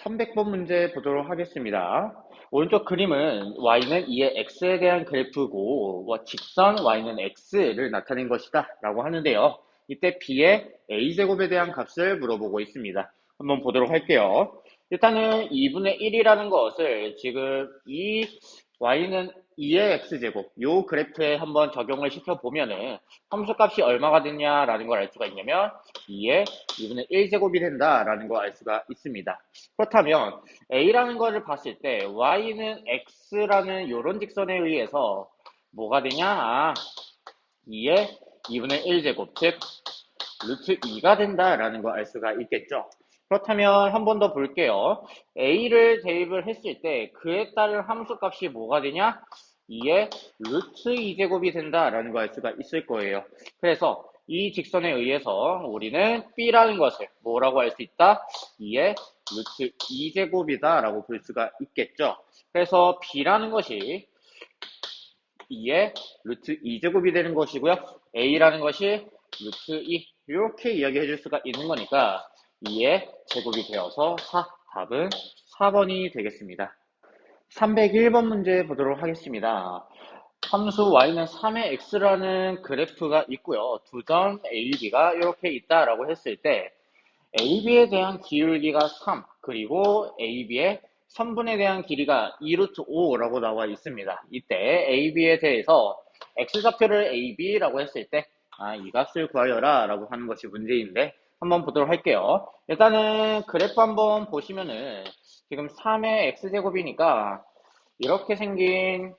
300번 문제 보도록 하겠습니다. 오른쪽 그림은 y는 2의 x에 대한 그래프고 직선 y는 x를 나타낸 것이다 라고 하는데요. 이때 b의 a제곱에 대한 값을 물어보고 있습니다. 한번 보도록 할게요. 일단은 2분의 1이라는 것을 지금 이 y는 2의 x제곱 요 그래프에 한번 적용을 시켜보면은 함수값이 얼마가 되냐라는 걸 알 수가 있냐면 2의 2분의 1제곱이 된다라는 걸 알 수가 있습니다. 그렇다면 A라는 거를 봤을 때 Y는 X라는 이런 직선에 의해서 뭐가 되냐? 2의 2분의 1제곱, 즉 루트 2가 된다라는 걸 알 수가 있겠죠. 그렇다면 한 번 더 볼게요. A를 대입을 했을 때 그에 따른 함수값이 뭐가 되냐? 2의 루트 2제곱이 된다라는 걸 알 수가 있을 거예요. 그래서 이 직선에 의해서 우리는 B라는 것을 뭐라고 할 수 있다? 2의 루트 2제곱이다 라고 볼 수가 있겠죠. 그래서 B라는 것이 2의 루트 2제곱이 되는 것이고요. A라는 것이 루트 2 이렇게 이야기해 줄 수가 있는 거니까 2의 제곱이 되어서 답은 4번이 되겠습니다. 301번 문제 보도록 하겠습니다. 함수 y는 3의 x라는 그래프가 있고요. 두 점 a, b가 이렇게 있다라고 했을 때 AB에 대한 기울기가 3, 그리고 AB의 선분에 대한 길이가 2루트 5라고 나와 있습니다. 이때 AB에 대해서 X좌표를 AB라고 했을 때, 이 값을 구하여라 라고 하는 것이 문제인데, 한번 보도록 할게요. 일단은 그래프 한번 보시면은, 지금 3의 X제곱이니까, 이렇게 생긴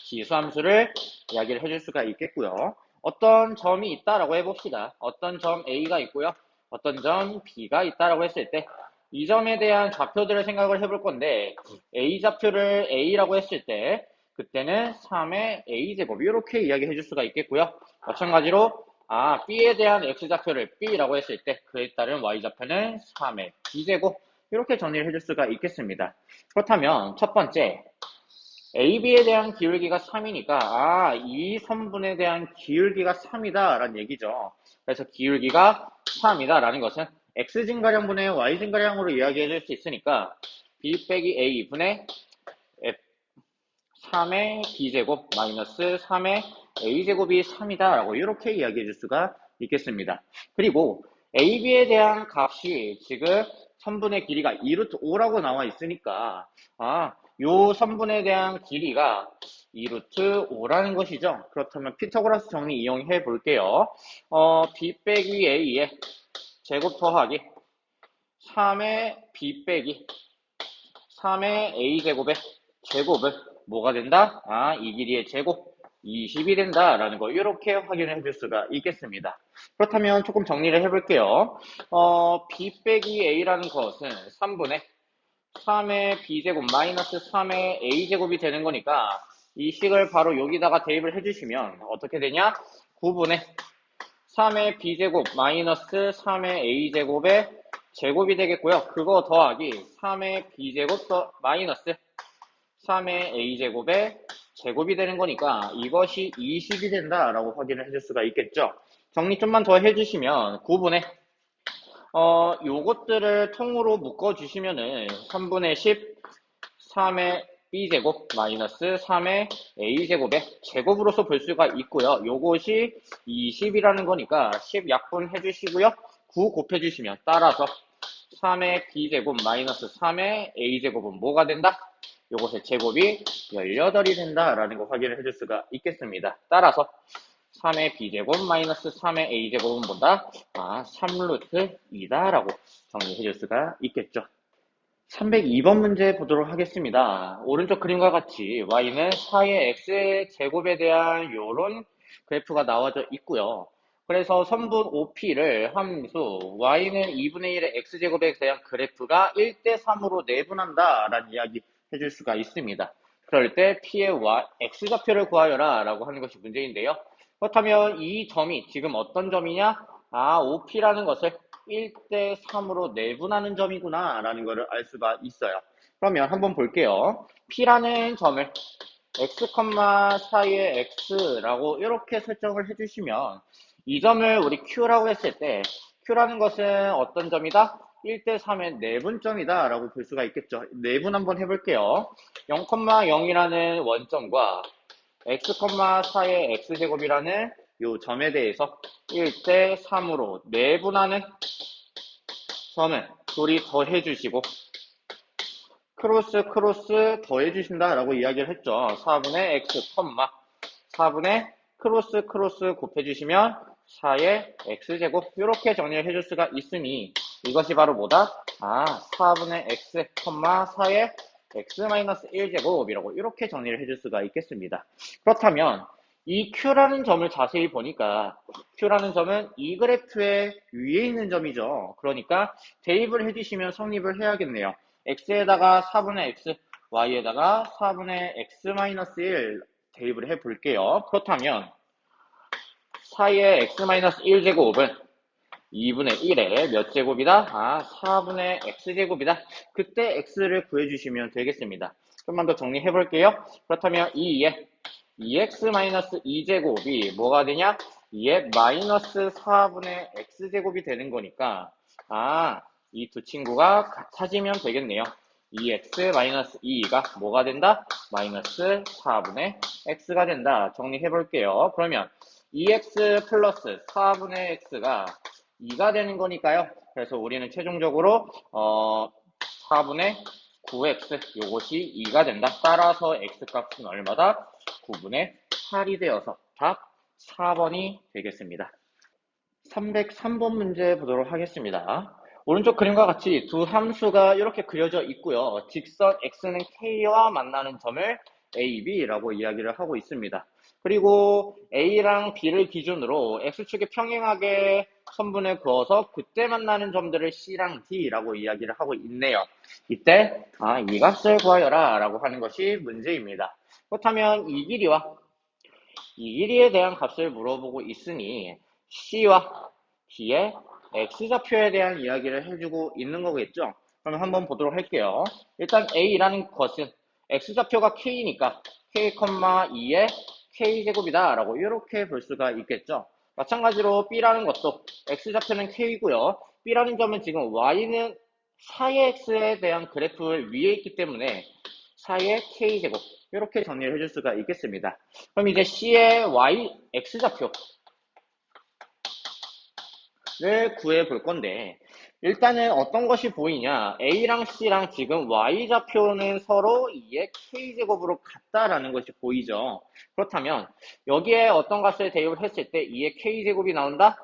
지수함수를 이야기를 해줄 수가 있겠고요. 어떤 점이 있다라고 해봅시다. 어떤 점 A가 있고요. 어떤 점 B가 있다라고 했을 때 이 점에 대한 좌표들을 생각을 해볼 건데 A 좌표를 A라고 했을 때 그때는 3의 A제곱 이렇게 이야기해 줄 수가 있겠고요. 마찬가지로 B에 대한 X좌표를 B라고 했을 때 그에 따른 Y좌표는 3의 B제곱 이렇게 정리를 해줄 수가 있겠습니다. 그렇다면 첫 번째 AB에 대한 기울기가 3이니까 이 선분에 대한 기울기가 3이다 라는 얘기죠. 그래서 기울기가 3이다 라는 것은 X증가량분의 Y증가량으로 이야기해 줄 수 있으니까 B 빼기 A분의 3의 B제곱 마이너스 3의 A제곱이 3이다 라고 이렇게 이야기해 줄 수가 있겠습니다. 그리고 AB에 대한 값이 지금 선분의 길이가 2루트 5라고 나와 있으니까 요 선분에 대한 길이가 2루트 5라는 것이죠. 그렇다면 피타고라스 정리 이용해 볼게요. B 빼기 A의 제곱 더하기 3의 B 빼기 3의 A제곱의 제곱을 뭐가 된다? 이 길이의 제곱 20이 된다라는 거 이렇게 확인을 해줄 수가 있겠습니다. 그렇다면 조금 정리를 해볼게요. B 빼기 A라는 것은 3분의 3의 B제곱 마이너스 3의 A제곱이 되는 거니까 이 식을 바로 여기다가 대입을 해주시면 어떻게 되냐? 9분의 3의 B제곱 마이너스 3의 A제곱의 제곱이 되겠고요. 그거 더하기 3의 B제곱 더 마이너스 3의 A제곱의 제곱이 되는 거니까 이것이 20이 된다라고 확인을 해줄 수가 있겠죠. 정리 좀만 더 해주시면 9분의 요것들을 통으로 묶어주시면은 3분의 10 3의 B제곱 마이너스 3의 A제곱의 제곱으로서 볼 수가 있고요. 요것이 20이라는 거니까 10 약분 해주시고요. 9 곱해주시면 따라서 3의 B제곱 마이너스 3의 A제곱은 뭐가 된다? 요것의 제곱이 18이 된다라는 거 확인을 해줄 수가 있겠습니다. 따라서 3의 B제곱 마이너스 3의 A제곱은 뭐다? 3루트 2다라고 정리해 줄 수가 있겠죠. 302번 문제 보도록 하겠습니다. 오른쪽 그림과 같이 y는 4의 x의 제곱에 대한 이런 그래프가 나와져 있고요. 그래서 선분 OP를 함수 y는 2분의 1의 x제곱에 대한 그래프가 1대3으로 내분한다 라는 이야기 해줄 수가 있습니다. 그럴 때 P의 x좌표를 구하여라 라고 하는 것이 문제인데요. 그렇다면 이 점이 지금 어떤 점이냐? OP라는 것을 1대3으로 내분하는 점이구나 라는 것을 알 수가 있어요. 그러면 한번 볼게요. P라는 점을 x, 4의 x라고 이렇게 설정을 해주시면 이 점을 우리 Q라고 했을 때 Q라는 것은 어떤 점이다? 1대3의 내분점이다 라고 볼 수가 있겠죠. 내분 한번 해볼게요. 0,0이라는 원점과 x,4의 x제곱이라는 요 점에 대해서 1대3으로 내분하는 점을 둘이 더해주시고 크로스 더해주신다라고 이야기를 했죠. 4분의 x, 4분의 크로스 곱해주시면 4의 x제곱 이렇게 정리를 해줄 수가 있으니 이것이 바로 뭐다? 4분의 x, 4의 x-1제곱이라고 이렇게 정리를 해줄 수가 있겠습니다. 그렇다면 이 Q라는 점을 자세히 보니까 Q라는 점은 이 그래프의 위에 있는 점이죠. 그러니까 대입을 해주시면 성립을 해야겠네요. x에다가 4분의 x, y에다가 4분의 x-1 대입을 해볼게요. 그렇다면 4의 x-1제곱은 2분의 1의 몇 제곱이다? 4분의 x제곱이다. 그때 x를 구해주시면 되겠습니다. 좀만 더 정리해볼게요. 그렇다면 2의 2x-2제곱이 뭐가 되냐? 2의 마이너스 4분의 x제곱이 되는 거니까 이 두 친구가 같아지면 되겠네요. 2x-2가 뭐가 된다? 마이너스 4분의 x가 된다. 정리해볼게요. 그러면 2x 플러스 4분의 x가 2가 되는 거니까요. 그래서 우리는 최종적으로 4분의 9x 요것이 2가 된다. 따라서 x값은 얼마다? 9분의 8이 되어서 답 4번이 되겠습니다. 303번 문제 보도록 하겠습니다. 오른쪽 그림과 같이 두 함수가 이렇게 그려져 있고요. 직선 x는 k와 만나는 점을 a, b라고 이야기를 하고 있습니다. 그리고 a랑 b를 기준으로 x축에 평행하게 선분을 그어서 그때 만나는 점들을 c랑 d라고 이야기를 하고 있네요. 이때 이 값을 구하여라 라고 하는 것이 문제입니다. 그렇다면 이 길이에 대한 값을 물어보고 있으니 c와 d의 x좌표에 대한 이야기를 해주고 있는 거겠죠. 그럼 한번 보도록 할게요. 일단 a라는 것은 x좌표가 k니까 k, 2의 k제곱이다 라고 이렇게 볼 수가 있겠죠. 마찬가지로 b라는 것도 x좌표는 k고요. b라는 점은 지금 y는 4의 x에 대한 그래프를 위에 있기 때문에 4의 k제곱 이렇게 정리를 해줄 수가 있겠습니다. 그럼 이제 C의 Y, X좌표를 구해 볼 건데, 일단은 어떤 것이 보이냐? A랑 C랑 지금 Y좌표는 서로 2의 K제곱으로 같다라는 것이 보이죠. 그렇다면, 여기에 어떤 값을 대입을 했을 때 2의 K제곱이 나온다?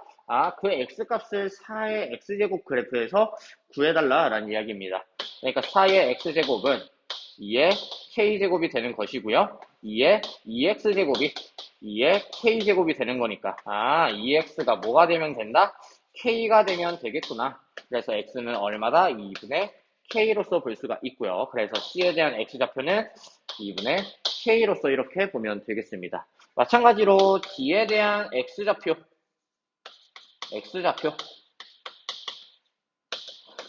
그 X값을 4의 X제곱 그래프에서 구해달라라는 이야기입니다. 그러니까 4의 X제곱은 2의 K제곱이 되는 것이고요. 2의 2X제곱이 2의 K제곱이 되는 거니까 2X가 뭐가 되면 된다? K가 되면 되겠구나. 그래서 X는 얼마다? 2분의 K로서 볼 수가 있고요. 그래서 C에 대한 X좌표는 2분의 K로서 이렇게 보면 되겠습니다. 마찬가지로 D에 대한 X좌표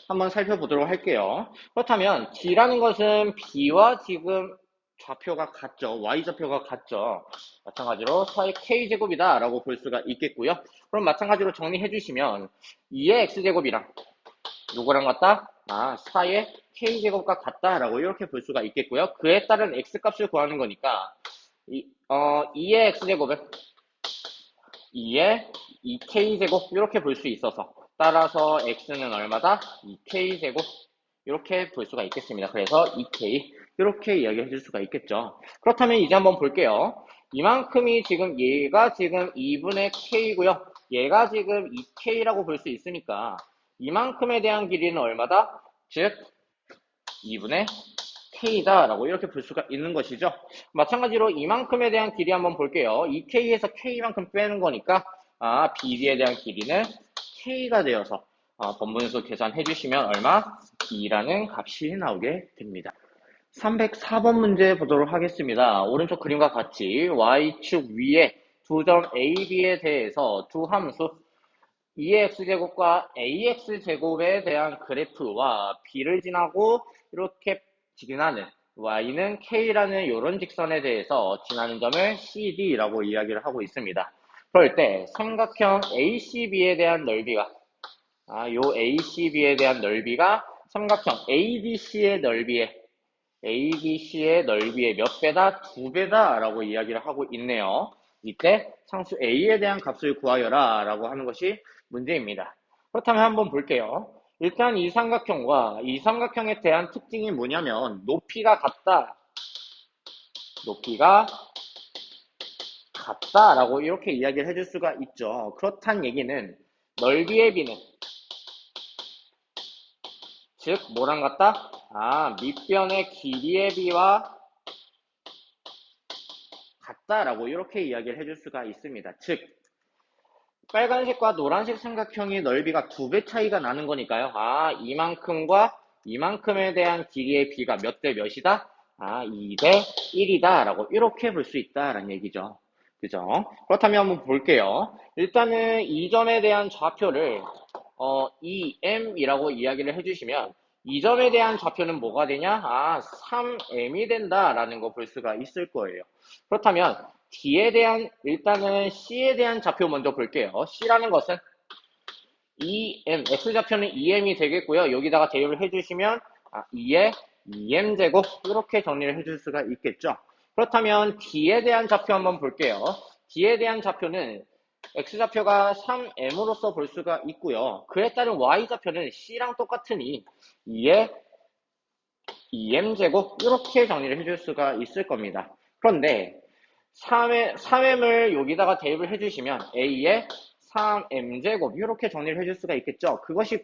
한번 살펴보도록 할게요. 그렇다면 D라는 것은 B와 지금 좌표가 같죠. Y좌표가 같죠. 마찬가지로 4의 K제곱이다 라고 볼 수가 있겠고요. 그럼 마찬가지로 정리해 주시면 2의 X제곱이랑 누구랑 같다? 4의 K제곱과 같다 라고 이렇게 볼 수가 있겠고요. 그에 따른 X값을 구하는 거니까 2의 X제곱은 2의 2K제곱 이렇게 볼 수 있어서 따라서 X는 얼마다? 2K제곱 이렇게 볼 수가 있겠습니다. 그래서 2K 이렇게 이야기해 줄 수가 있겠죠. 그렇다면 이제 한번 볼게요. 이만큼이 지금 얘가 지금 2분의 K고요. 얘가 지금 2K라고 볼 수 있으니까 이만큼에 대한 길이는 얼마다? 즉 2분의 K다 라고 이렇게 볼 수가 있는 것이죠. 마찬가지로 이만큼에 대한 길이 한번 볼게요. 2K에서 K만큼 빼는 거니까 BD에 대한 길이는 K가 되어서 번분수 계산해 주시면 얼마? B라는 값이 나오게 됩니다. 304번 문제 보도록 하겠습니다. 오른쪽 그림과 같이 Y축 위에 두 점 A, B에 대해서 두 함수 2x제곱과 ax제곱에 대한 그래프와 b를 지나고 이렇게 지나는 y는 k라는 이런 직선에 대해서 지나는 점을 cd라고 이야기를 하고 있습니다. 그럴 때 삼각형 ACB에 대한 넓이가 요 ACB에 대한 넓이가 삼각형 ABC의 넓이의 몇 배다? 두 배다 라고 이야기를 하고 있네요. 이때 상수 A에 대한 값을 구하여라 라고 하는 것이 문제입니다. 그렇다면 한번 볼게요. 일단 이 삼각형과 이 삼각형에 대한 특징이 뭐냐면 높이가 같다라고 이렇게 이야기를 해줄 수가 있죠. 그렇단 얘기는 넓이의 비는 즉 뭐랑 같다? 밑변의 길이의 비와 같다라고 이렇게 이야기를 해줄 수가 있습니다. 즉 빨간색과 노란색 삼각형의 넓이가 두 배 차이가 나는 거니까요. 이만큼과 이만큼에 대한 길이의 비가 몇 대 몇이다? 2대 1이다 라고 이렇게 볼 수 있다라는 얘기죠. 그죠? 그렇다면 한번 볼게요. 일단은 이 점에 대한 좌표를 EM이라고 이야기를 해주시면 이 점에 대한 좌표는 뭐가 되냐? 3M이 된다라는 거 볼 수가 있을 거예요. 그렇다면 일단은 C에 대한 좌표 먼저 볼게요. C라는 것은 X좌표는 EM이 되겠고요. 여기다가 대입을 해주시면 2의 2M제곱 이렇게 정리를 해줄 수가 있겠죠. 그렇다면 D에 대한 좌표 한번 볼게요. D에 대한 좌표는 X좌표가 3M으로서 볼 수가 있고요. 그에 따른 Y좌표는 C랑 똑같으니 2의 2M제곱 이렇게 정리를 해줄 수가 있을 겁니다. 그런데 3M을 여기다가 대입을 해주시면 A의 3M제곱 이렇게 정리를 해줄 수가 있겠죠. 그것이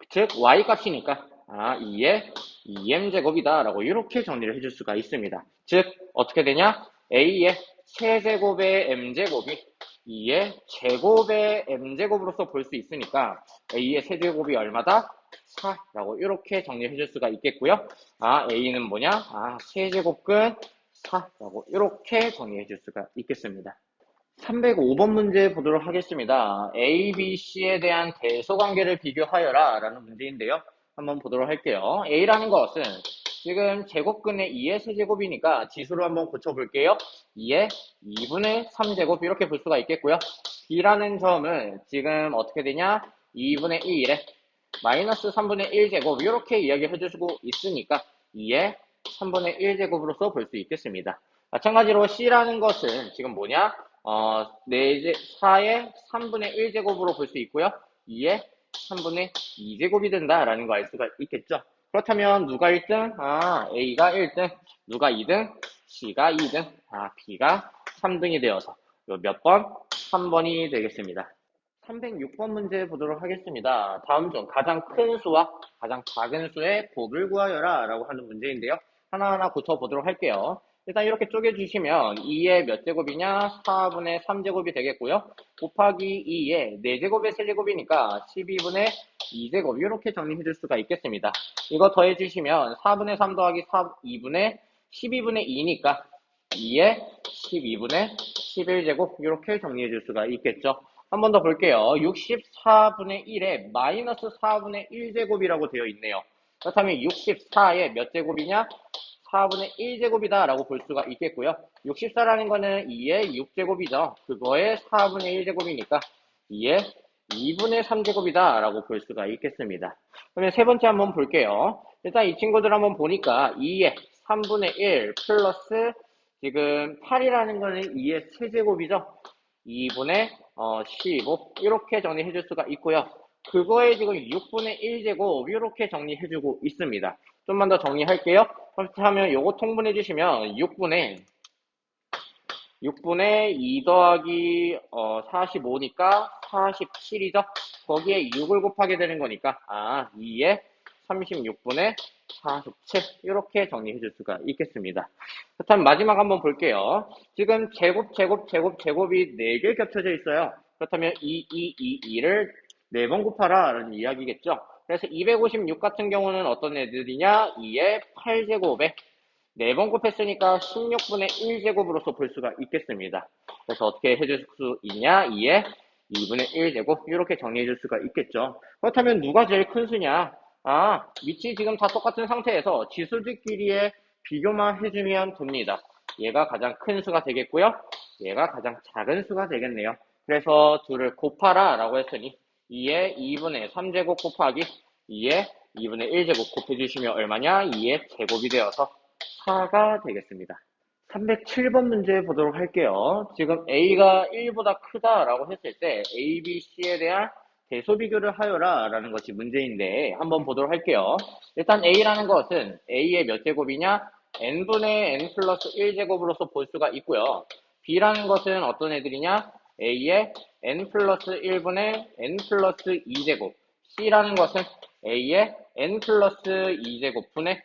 즉 Y값이니까 2의 2M제곱이다 라고 이렇게 정리를 해줄 수가 있습니다. 즉 어떻게 되냐? A의 세제곱의 M제곱이 2의 제곱의 M제곱으로서 볼 수 있으니까 A의 세제곱이 얼마다? 4라고 이렇게 정리해 줄 수가 있겠고요. A는 뭐냐? 세제곱근 4라고 이렇게 정리해 줄 수가 있겠습니다. 305번 문제 보도록 하겠습니다. A, B, C에 대한 대소관계를 비교하여라 라는 문제인데요. 한번 보도록 할게요. A라는 것은 지금 제곱근의 2의 세제곱이니까 지수로 한번 고쳐볼게요. 2의 2분의 3제곱 이렇게 볼 수가 있겠고요. B라는 점은 지금 어떻게 되냐? 2분의 1에 마이너스 3분의 1제곱 이렇게 이야기해 줄 수 있으니까 2의 3분의 1제곱으로서 볼 수 있겠습니다. 마찬가지로 C라는 것은 지금 뭐냐? 4의 3분의 1제곱으로 볼 수 있고요. 2의 3분의 2제곱이 된다라는 거 알 수가 있겠죠. 그렇다면 누가 1등? A가 1등. 누가 2등? C가 2등. B가 3등이 되어서 몇 번? 3번이 되겠습니다. 306번 문제 보도록 하겠습니다. 다음 중 가장 큰 수와 가장 작은 수의 곱을 구하여라 라고 하는 문제인데요. 하나하나 고쳐보도록 할게요. 일단 이렇게 쪼개주시면 2의 몇 제곱이냐? 4분의 3제곱이 되겠고요. 곱하기 2의 4제곱의 세제곱이니까 12분의 2제곱 이렇게 정리해 줄 수가 있겠습니다. 이거 더해주시면 4분의 3 더하기 2분의 12분의 2니까 2의 12분의 11제곱 이렇게 정리해 줄 수가 있겠죠. 한 번 더 볼게요. 64분의 1에 마이너스 4분의 1제곱이라고 되어 있네요. 그렇다면 64의 몇 제곱이냐? 4분의 1제곱이다 라고 볼 수가 있겠고요. 64라는 거는 2의 6제곱이죠. 그거의 4분의 1제곱이니까 2의 2분의 3제곱이다 라고 볼 수가 있겠습니다. 그러면 세 번째 한번 볼게요. 일단 이 친구들 한번 보니까 2의 3분의 1 플러스 지금 8이라는 거는 2의 세제곱이죠. 2분의 15 이렇게 정리해 줄 수가 있고요. 그거에 지금 6분의 1제곱 이렇게 정리해주고 있습니다. 좀만 더 정리할게요. 그렇게 하면 요거 통분해 주시면 6분의 2 더하기 45니까 47이죠. 거기에 6을 곱하게 되는 거니까 2에 36분의 47 이렇게 정리해 줄 수가 있겠습니다. 그렇다면 마지막 한번 볼게요. 지금 제곱이 4개 겹쳐져 있어요. 그렇다면 2를 4번 곱하라 라는 이야기겠죠. 그래서 256 같은 경우는 어떤 애들이냐? 2의 8제곱에 4번 곱했으니까 16분의 1제곱으로서 볼 수가 있겠습니다. 그래서 어떻게 해줄 수 있냐? 2의 2분의 1제곱 이렇게 정리해 줄 수가 있겠죠. 그렇다면 누가 제일 큰 수냐? 밑이 지금 다 똑같은 상태에서 지수들끼리의 비교만 해주면 됩니다. 얘가 가장 큰 수가 되겠고요. 얘가 가장 작은 수가 되겠네요. 그래서 둘을 곱하라 라고 했으니 2의 2분의 3제곱 곱하기 2의 2분의 1제곱 곱해주시면 얼마냐? 2의 제곱이 되어서 4가 되겠습니다. 307번 문제 보도록 할게요. 지금 A가 1보다 크다라고 했을 때 A, B, C에 대한 대소 비교를 하여라 라는 것이 문제인데 한번 보도록 할게요. 일단 A라는 것은 A의 몇 제곱이냐? n분의 n 플러스 1제곱으로서 볼 수가 있고요. B라는 것은 어떤 애들이냐? A의 n 플러스 1분의 n 플러스 2제곱. C라는 것은 A의 n 플러스 2제곱분의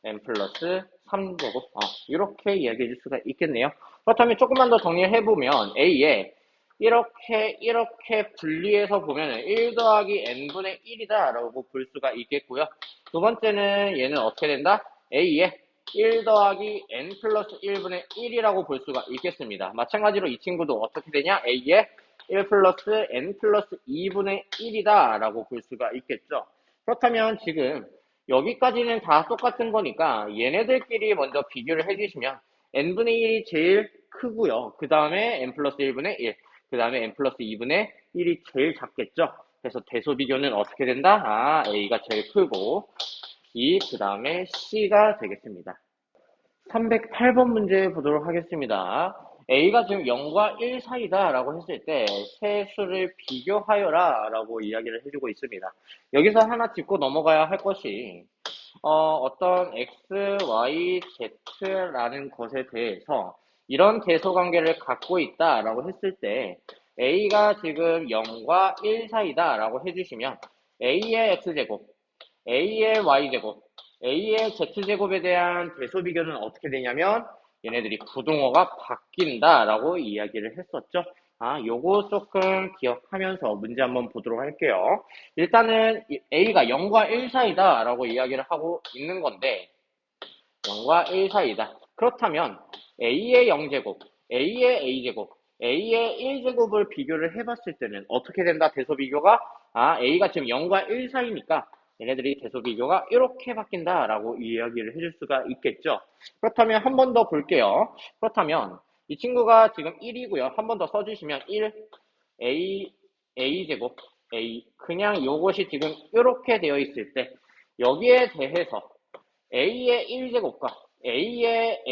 n 플러스 3제곱. 이렇게 이야기해 줄 수가 있겠네요. 그렇다면 조금만 더 정리를 해보면 A에 이렇게 분리해서 보면 1 더하기 n분의 1이다 라고 볼 수가 있겠고요. 두 번째는 얘는 어떻게 된다? A에 1 더하기 n 플러스 1분의 1이라고 볼 수가 있겠습니다. 마찬가지로 이 친구도 어떻게 되냐? A에 1 플러스 n 플러스 2분의 1이다 라고 볼 수가 있겠죠. 그렇다면 지금 여기까지는 다 똑같은 거니까 얘네들끼리 먼저 비교를 해주시면 n분의 1이 제일 크고요. 그 다음에 n 플러스 1분의 1, 그 다음에 n 플러스 2분의 1이 제일 작겠죠. 그래서 대소 비교는 어떻게 된다? A가 제일 크고 B, 그 다음에 C가 되겠습니다. 308번 문제 보도록 하겠습니다. A가 지금 0과 1 사이다 라고 했을 때 세 수를 비교하여라 라고 이야기를 해주고 있습니다. 여기서 하나 짚고 넘어가야 할 것이 어떤 X, Y, Z라는 것에 대해서 이런 대소관계를 갖고 있다 라고 했을 때 A가 지금 0과 1 사이다 라고 해주시면 A의 X제곱, A의 Y제곱, A의 Z제곱에 대한 대소 비교는 어떻게 되냐면 얘네들이 부동어가 바뀐다라고 이야기를 했었죠. 요거 조금 기억하면서 문제 한번 보도록 할게요. 일단은 A가 0과 1 사이다라고 이야기를 하고 있는 건데 0과 1 사이다. 그렇다면 A의 0제곱, A의 A제곱, A의 1제곱을 비교를 해봤을 때는 어떻게 된다? 대소 비교가 A가 지금 0과 1 사이니까 얘네들이 대소 비교가 이렇게 바뀐다라고 이야기를 해줄 수가 있겠죠. 그렇다면 한 번 더 볼게요. 그렇다면 이 친구가 지금 1이고요. 한 번 더 써주시면 1, A제곱, A. 그냥 요것이 지금 이렇게 되어 있을 때 여기에 대해서 A의 1제곱과 A의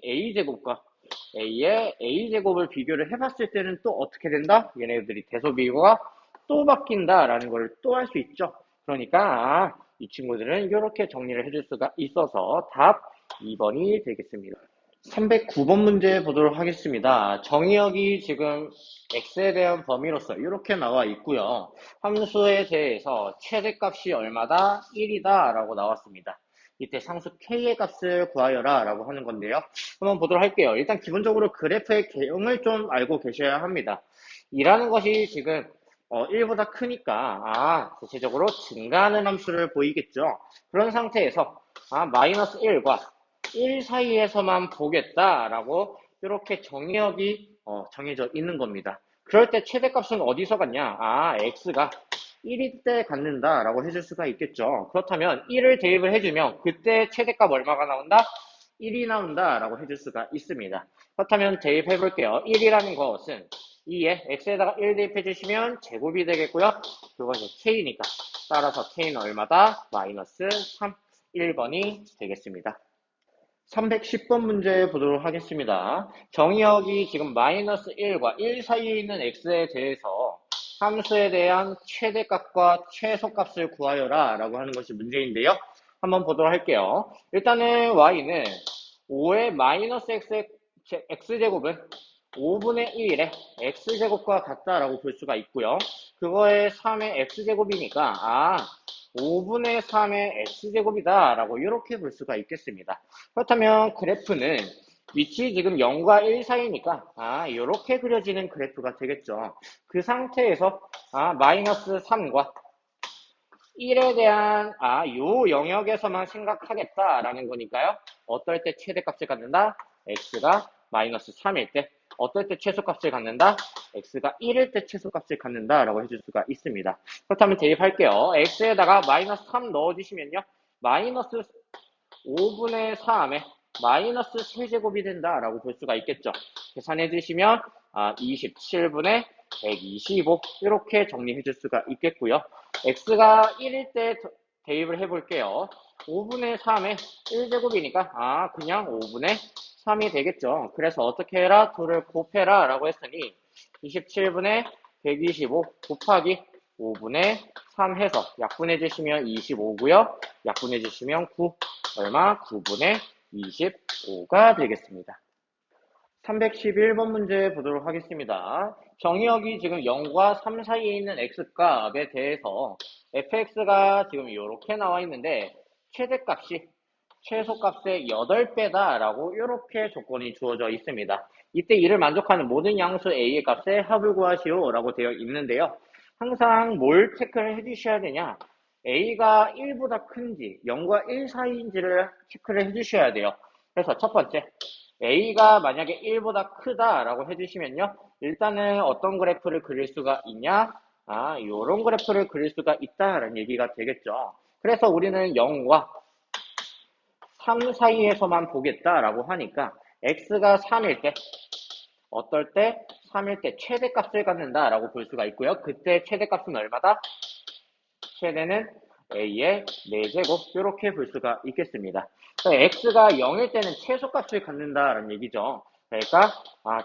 A제곱과 A의 A제곱을 비교를 해봤을 때는 또 어떻게 된다? 얘네들이 대소비교가 또 바뀐다라는 걸 또 할 수 있죠. 그러니까 이 친구들은 이렇게 정리를 해줄 수가 있어서 답 2번이 되겠습니다. 309번 문제 보도록 하겠습니다. 정의역이 지금 x에 대한 범위로서 이렇게 나와 있고요. 함수에 대해서 최대값이 얼마다? 1이다 라고 나왔습니다. 이때 상수 k의 값을 구하여라 라고 하는 건데요. 한번 보도록 할게요. 일단 기본적으로 그래프의 개형을 좀 알고 계셔야 합니다. 2라는 것이 지금 1보다 크니까 대체적으로 증가하는 함수를 보이겠죠. 그런 상태에서 마이너스 1과 1 사이에서만 보겠다라고 이렇게 정의역이 정해져 있는 겁니다. 그럴 때 최대값은 어디서 갖냐? x가 1일 때 갖는다라고 해줄 수가 있겠죠. 그렇다면 1을 대입을 해주면 그때 최대값 얼마가 나온다? 1이 나온다라고 해줄 수가 있습니다. 그렇다면 대입해 볼게요. 1이라는 것은 2에 x에다가 1 대입해 주시면 제곱이 되겠고요. 그것이 k니까 따라서 k는 얼마다? 마이너스 3, 1번이 되겠습니다. 310번 문제 보도록 하겠습니다. 정의역이 지금 마이너스 1과 1 사이에 있는 x에 대해서 함수에 대한 최대값과 최소값을 구하여라 라고 하는 것이 문제인데요. 한번 보도록 할게요. 일단은 y는 5의 마이너스 x제곱은 5분의 1의 x제곱과 같다라고 볼 수가 있고요. 그거의 3의 x제곱이니까 5분의 3의 x제곱이다 라고 이렇게 볼 수가 있겠습니다. 그렇다면 그래프는 위치 지금 0과 1 사이니까 이렇게 그려지는 그래프가 되겠죠. 그 상태에서 마이너스 3과 1에 대한 요 영역에서만 생각하겠다라는 거니까요. 어떨 때 최대값을 갖는다? x가 마이너스 3일 때. 어떨 때 최소값을 갖는다? x가 1일 때 최소값을 갖는다라고 해줄 수가 있습니다. 그렇다면 대입할게요. x에다가 마이너스 3 넣어주시면요. 마이너스 5분의 3에 마이너스 3제곱이 된다라고 볼 수가 있겠죠. 계산해 주시면 27분의 125 이렇게 정리해 줄 수가 있겠고요. x가 1일 때 대입을 해 볼게요. 5분의 3의 1제곱이니까 그냥 5분의 3이 되겠죠. 그래서 어떻게 해라? 둘을 곱해라 라고 했으니 27분의 125 곱하기 5분의 3 해서 약분해 주시면 25고요. 약분해 주시면 9 얼마? 9분의 25가 되겠습니다. 311번 문제 보도록 하겠습니다. 정의역이 지금 0과 3 사이에 있는 x값에 대해서 fx가 지금 이렇게 나와 있는데 최대값이 최소값의 8배다 라고 이렇게 조건이 주어져 있습니다. 이때 이를 만족하는 모든 양수 a의 값의 합을 구하시오 라고 되어 있는데요. 항상 뭘 체크를 해주셔야 되냐? a가 1보다 큰지 0과 1 사이인지를 체크를 해주셔야 돼요. 그래서 첫 번째 a가 만약에 1보다 크다라고 해주시면요. 일단은 어떤 그래프를 그릴 수가 있냐? 요런 그래프를 그릴 수가 있다라는 얘기가 되겠죠. 그래서 우리는 0과 3 사이에서만 보겠다라고 하니까 x가 3일 때 어떨 때? 3일 때 최대값을 갖는다라고 볼 수가 있고요. 그때 최대값은 얼마다? 최대는 a의 4제곱 이렇게 볼 수가 있겠습니다. x가 0일 때는 최소값을 갖는다라는 얘기죠. 그러니까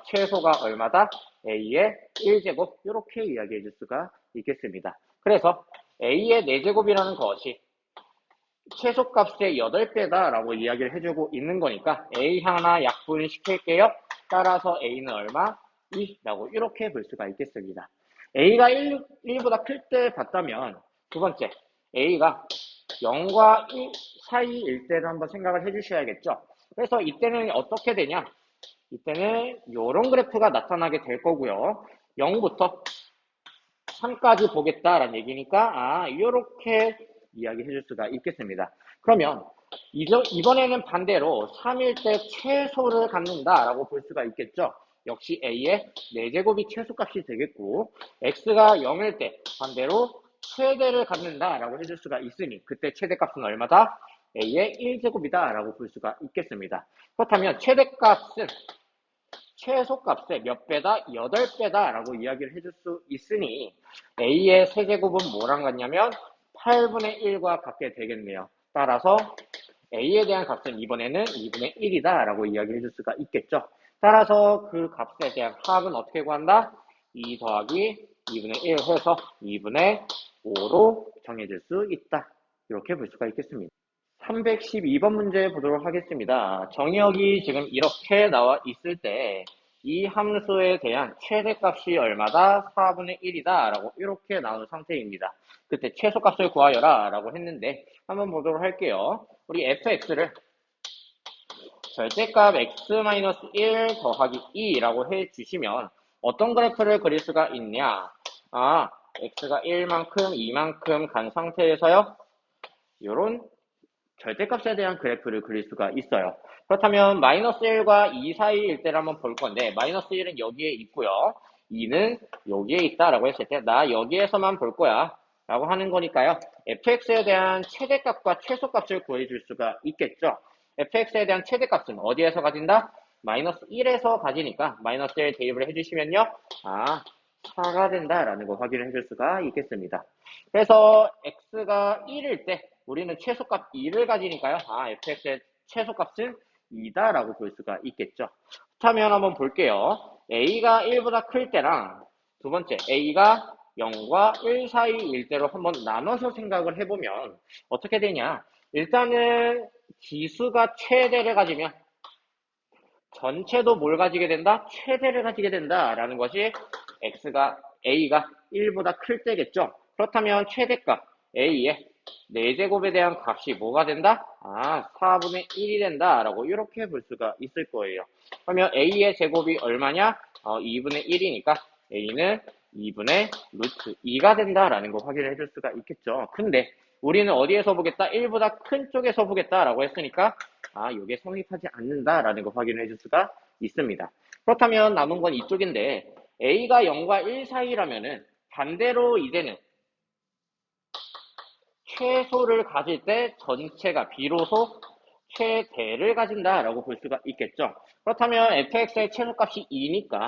최소가 얼마다? a의 1제곱 이렇게 이야기해 줄 수가 있겠습니다. 그래서 a의 4제곱이라는 것이 최소값의 8배다 라고 이야기를 해주고 있는 거니까 a 하나 약분시킬게요. 따라서 a는 얼마? 2라고 이렇게 볼 수가 있겠습니다. a가 1보다 클 때 봤다면 두 번째 a가 0과 1 사이일 때를 한번 생각을 해주셔야겠죠. 그래서 이때는 어떻게 되냐? 이때는 이런 그래프가 나타나게 될 거고요. 0부터 3까지 보겠다라는 얘기니까 이렇게 이야기해 줄 수가 있겠습니다. 그러면 이번에는 반대로 3일 때 최소를 갖는다라고 볼 수가 있겠죠. 역시 a의 4제곱이 최소값이 되겠고 x가 0일 때 반대로 최대를 갖는다라고 해줄 수가 있으니 그때 최대값은 얼마다? a의 1제곱이다 라고 볼 수가 있겠습니다. 그렇다면 최대값은 최소값의 몇 배다? 8배다 라고 이야기를 해줄 수 있으니 a의 세제곱은 뭐랑 같냐면 8분의 1과 같게 되겠네요. 따라서 a에 대한 값은 이번에는 2분의 1이다 라고 이야기해 줄 수가 있겠죠. 따라서 그 값에 대한 합은 어떻게 구한다? 2 더하기 2분의 1 해서 2분의 5로 정해질 수 있다. 이렇게 볼 수가 있겠습니다. 312번 문제 보도록 하겠습니다. 정의역이 지금 이렇게 나와 있을 때 이 함수에 대한 최대값이 얼마다? 4분의 1이다 라고 이렇게 나온 상태입니다. 그때 최소값을 구하여라 라고 했는데 한번 보도록 할게요. 우리 fx를 절대값 x-1 더하기 2라고 해주시면 어떤 그래프를 그릴 수가 있냐? x가 1만큼 2만큼 간 상태에서요. 요런 절대값에 대한 그래프를 그릴 수가 있어요. 그렇다면 마이너스 1과 2 사이일 때를 한번 볼 건데 마이너스 1은 여기에 있고요. 2는 여기에 있다라고 했을 때 나 여기에서만 볼 거야 라고 하는 거니까요. fx에 대한 최대값과 최소값을 구해줄 수가 있겠죠. fx에 대한 최대값은 어디에서 가진다? 마이너스 1에서 가지니까 마이너스 1 대입을 해주시면요. 4가 된다라는 거 확인을 해줄 수가 있겠습니다. 그래서 x가 1일 때 우리는 최소값 2를 가지니까요. fx의 최소값은 2다라고 볼 수가 있겠죠. 그렇다면 한번 볼게요. a가 1보다 클 때랑 두 번째 a가 0과 1 사이일 때로 한번 나눠서 생각을 해보면 어떻게 되냐. 일단은 지수가 최대를 가지면 전체도 뭘 가지게 된다? 최대를 가지게 된다라는 것이 a가 1보다 클 때겠죠. 그렇다면 최대값 a의 4제곱에 대한 값이 뭐가 된다? 4분의 1이 된다라고 이렇게 볼 수가 있을 거예요. 그러면 a의 제곱이 얼마냐? 2분의 1이니까 a는 2분의 루트 2가 된다라는 거 확인을 해줄 수가 있겠죠. 근데 우리는 어디에서 보겠다? 1보다 큰 쪽에서 보겠다라고 했으니까 이게 성립하지 않는다라는 거 확인을 해줄 수가 있습니다. 그렇다면 남은 건 이쪽인데 a가 0과 1 사이라면은 반대로 이제는 최소를 가질 때 전체가 비로소 최대를 가진다라고 볼 수가 있겠죠. 그렇다면 fx의 최소값이 2니까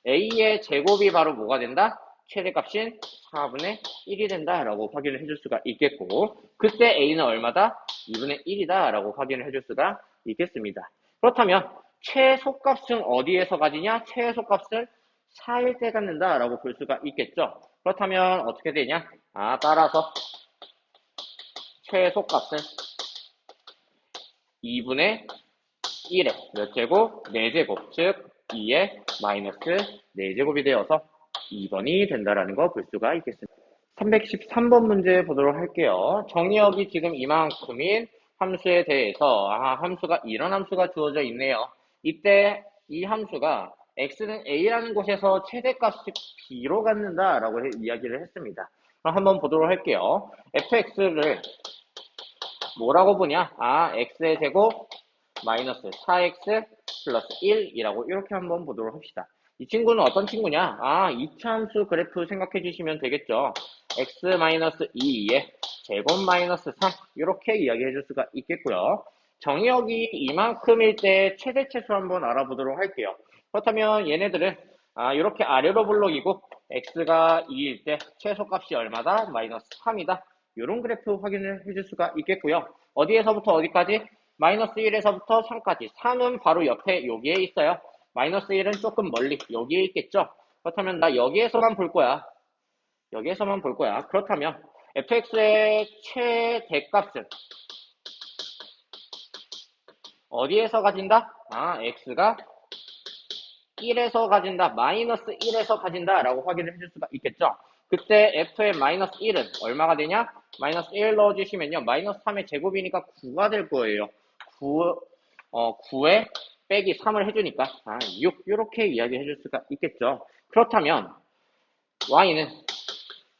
a의 제곱이 바로 뭐가 된다? 최대값인 4분의 1이 된다라고 확인을 해줄 수가 있겠고, 그때 a는 얼마다? 2분의 1이다 라고 확인을 해줄 수가 있겠습니다. 그렇다면 최소값은 어디에서 가지냐? 최소값은 4일 때 갖는다 라고 볼 수가 있겠죠. 그렇다면 어떻게 되냐? 따라서 최소값은 2분의 1의 몇 제곱? 4제곱, 즉 2의 마이너스 4제곱이 되어서 2번이 된다라는 거 볼 수가 있겠습니다. 313번 문제 보도록 할게요. 정의역이 지금 이만큼인 함수에 대해서 함수가 이런 함수가 주어져 있네요. 이때 이 함수가 x는 a라는 곳에서 최대값이 b로 갖는다라고 이야기를 했습니다. 그럼 한번 보도록 할게요. fx를 뭐라고 보냐? x의 제곱 마이너스 4x 플러스 1이라고 이렇게 한번 보도록 합시다. 이 친구는 어떤 친구냐? 이차함수 그래프 생각해 주시면 되겠죠. x-2의 제곱 마이너스 3 이렇게 이야기해 줄 수가 있겠고요. 정의역이 이만큼일 때 최대체수 한번 알아보도록 할게요. 그렇다면 얘네들은 이렇게 아래로 블록이고 x가 2일 때 최소값이 얼마다? 마이너스 3이다. 이런 그래프 확인을 해줄 수가 있겠고요. 어디에서부터 어디까지? 마이너스 1에서부터 3까지. 3은 바로 옆에 여기에 있어요. 마이너스 1은 조금 멀리 여기에 있겠죠. 그렇다면 나 여기에서만 볼 거야. 여기에서만 볼 거야. 그렇다면 fx의 최대값은 어디에서 가진다? x가 1에서 가진다. 마이너스 1에서 가진다 라고 확인을 해줄 수가 있겠죠. 그때 f의 마이너스 1은 얼마가 되냐? 마이너스 1 넣어주시면요. 마이너스 3의 제곱이니까 9가 될 거예요. 9에 빼기 3을 해주니까 6 이렇게 이야기해 줄 수가 있겠죠. 그렇다면 y는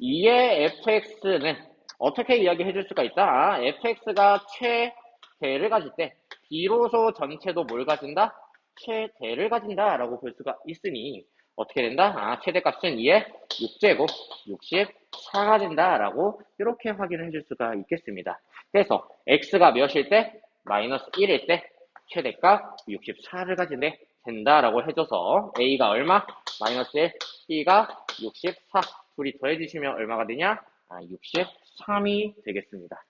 2의 fx는 어떻게 이야기해 줄 수가 있다? fx가 최대를 가질 때 비로소 전체도 뭘 가진다? 최대를 가진다 라고 볼 수가 있으니 어떻게 된다? 최대값은 2의 6제곱 64가 된다 라고 이렇게 확인을 해줄 수가 있겠습니다. 그래서 x가 몇일 때? 마이너스 1일 때 최대값 64를 가진대 된다라고 해줘서 a가 얼마? 마이너스 1, b가 64 둘이 더해주시면 얼마가 되냐? 63이 되겠습니다.